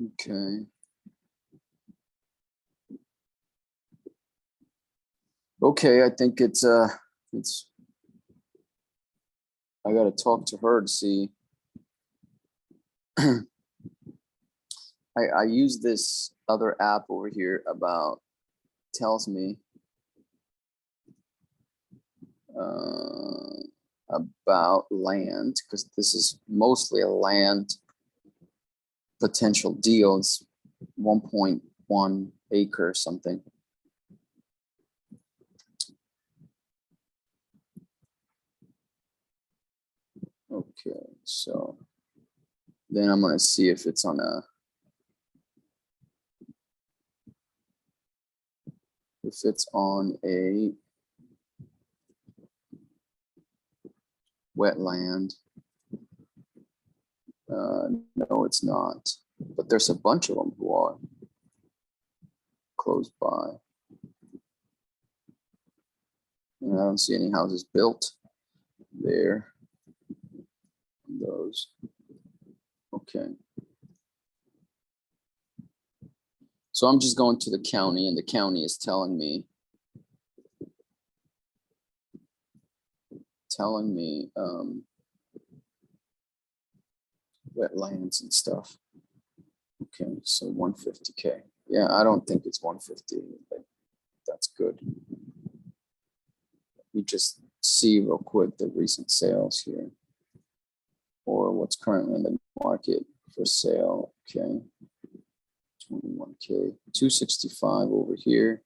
Okay. Okay, I think it's I gotta talk to her to see. I use this other app over here tells me about land, because this is mostly a land potential deal. It's 1.1 acre or something. Okay, so then I'm gonna see if it's on a wetland. No, it's not. But there's a bunch of them who are close by. And I don't see any houses built there. Those. Okay. So I'm just going to the county, and the county is telling me wetlands and stuff. Okay, so 150K. Yeah, I don't think it's 150, but that's good. Let me just see real quick the recent sales here, or what's currently in the market for sale. Okay, 21K, 265 over here,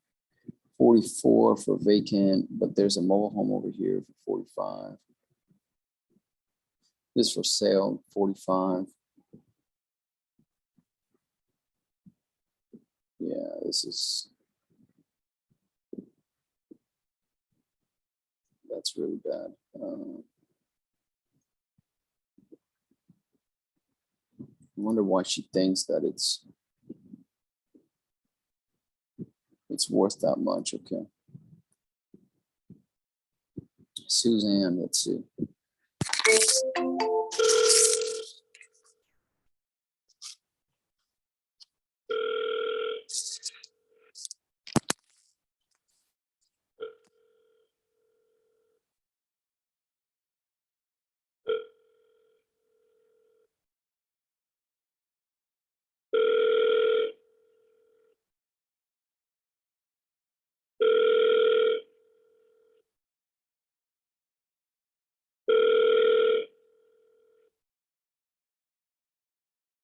44 for vacant, but there's a mobile home over here for 45. This is for sale, 45. Yeah, that's really bad. I wonder why she thinks that it's worth that much. Okay. Suzanne, let's see.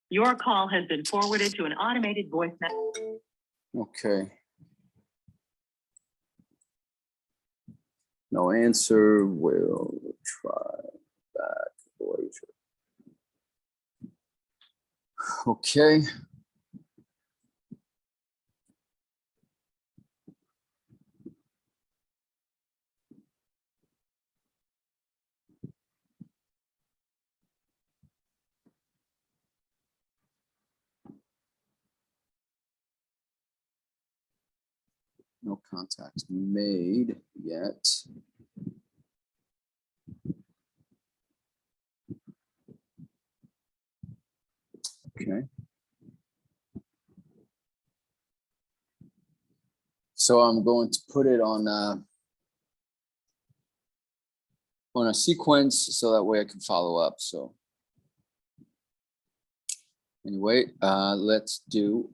Your call has been forwarded to an automated voice message. Okay. No answer. We'll try back later. Okay. No contact made yet. Okay. So I'm going to put it on a sequence so that way I can follow up. So anyway, let's do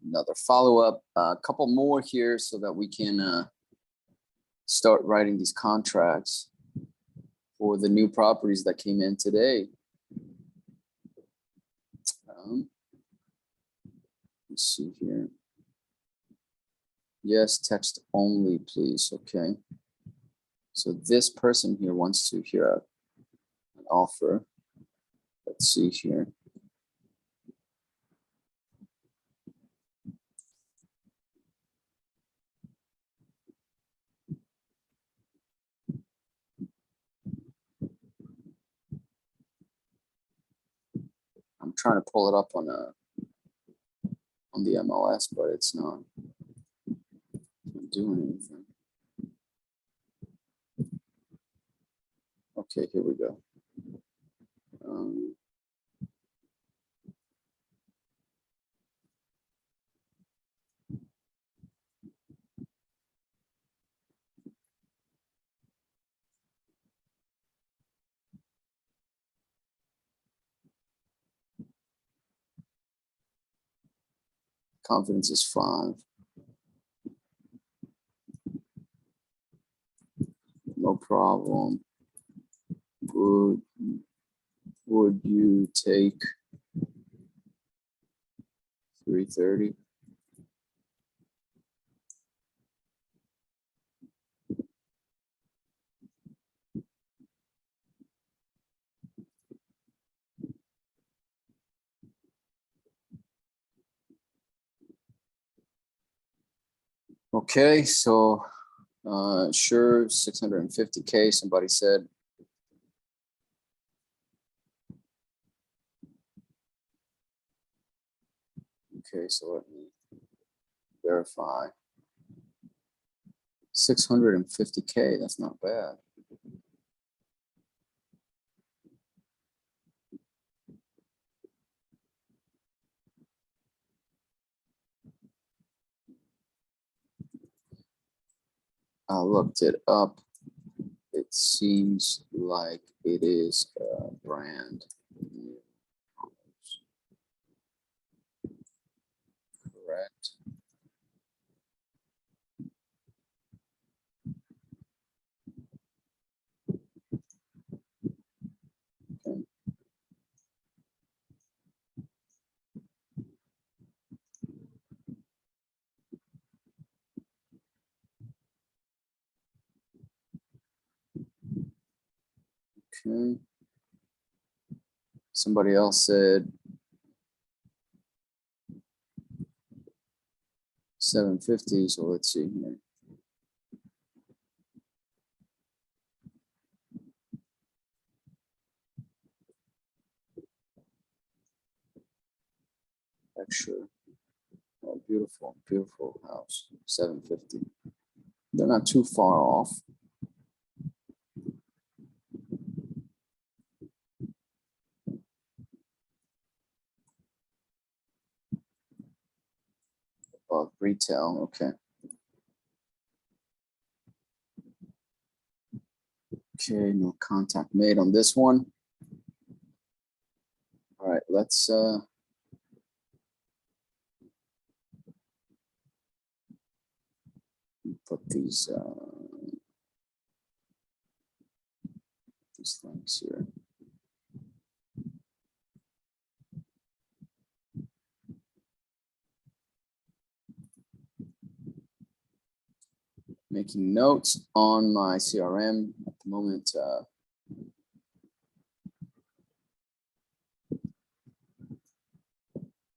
another follow-up, a couple more here so that we can start writing these contracts for the new properties that came in today. Let's see here. Yes, text only, please. Okay. So this person here wants to hear an offer. Let's see here. I'm trying to pull it up on the MLS, but it's not doing anything. Okay, here we go. Confidence is 5. No problem. Would you take 330? Okay, so sure, 650K, somebody said. Okay, so let me verify. 650K, that's not bad. I looked it up. It seems like it is a brand brand new homes. Correct. Okay. Okay. Somebody else said 750, so let's see here. Extra. Oh, beautiful, beautiful house. 750. They're not too far off. Retail, okay. Okay, no contact made on this one. All right, let's put these things here. Making notes on my CRM at the moment.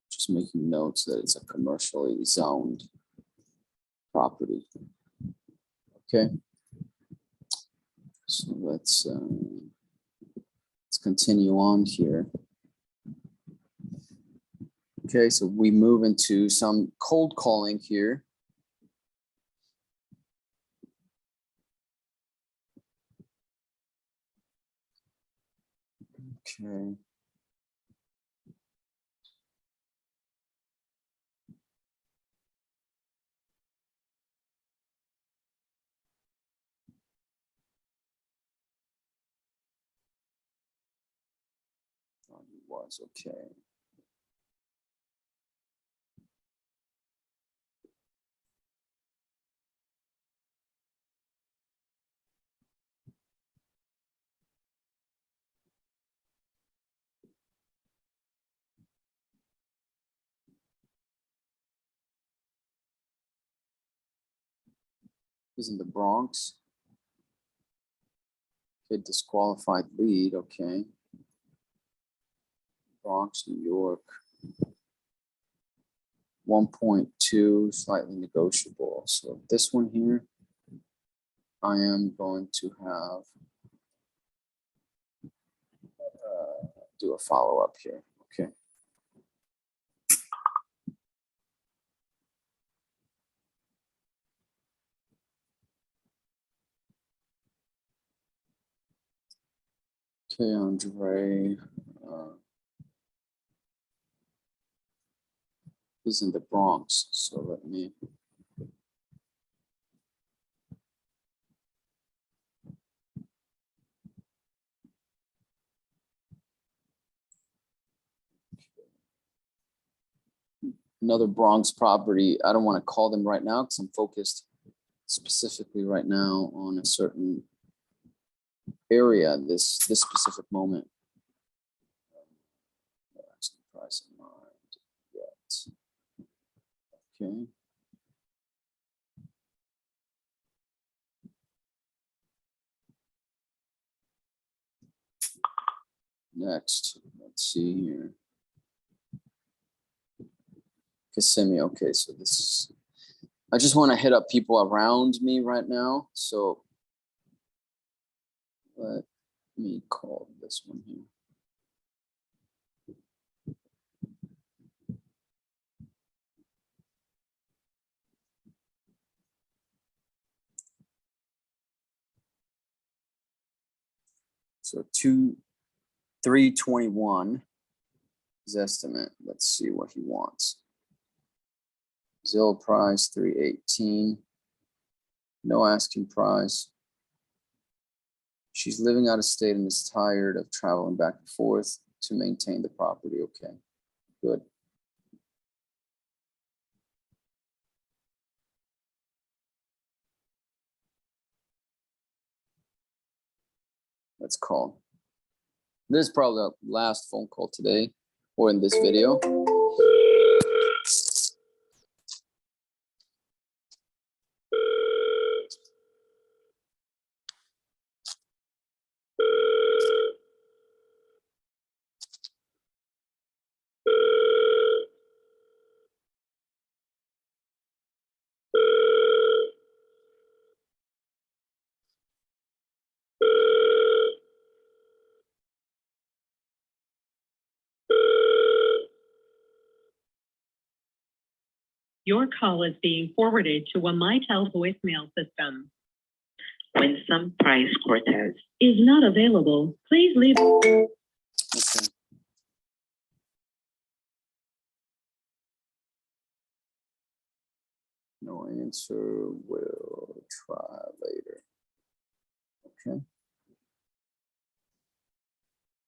Just making notes that it's a commercially zoned property. Okay. So let's continue on here. Okay, so we move into some cold calling here. Okay. Was okay. Is in the Bronx. Okay, disqualified lead. Okay. Bronx, New York. 1.2, slightly negotiable. So this one here, I am going to have do a follow-up here. Okay. Okay, Andre is in the Bronx. So let me. Another Bronx property. I don't want to call them right now because I'm focused specifically right now on a certain area, this specific moment. Asking price in mind yet. Okay. Next, let's see here. Kissimmee. Okay, so this is, I just want to hit up people around me right now. So let me call this one here. So 321 is estimate. Let's see what he wants. Zillow price 318. No asking price. She's living out of state and is tired of traveling back and forth to maintain the property. Okay, good. Let's call. This is probably the last phone call today or in this video. Your call is being forwarded to a MyTel voicemail system. When some price Cortez is not available, please leave. Okay. No answer. We'll try later. Okay.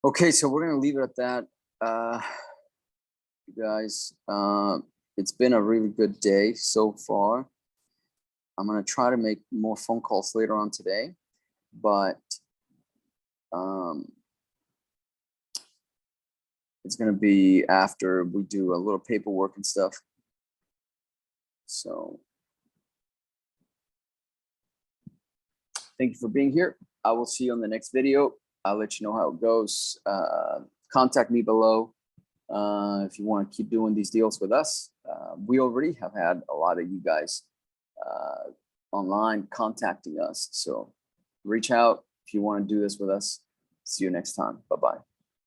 Okay, so we're gonna leave it at that. You guys, it's been a really good day so far. I'm gonna try to make more phone calls later on today, but it's gonna be after we do a little paperwork and stuff. So thank you for being here. I will see you on the next video. I'll let you know how it goes. Contact me below if you want to keep doing these deals with us. We already have had a lot of you guys online contacting us. So reach out if you want to do this with us. See you next time. Bye-bye.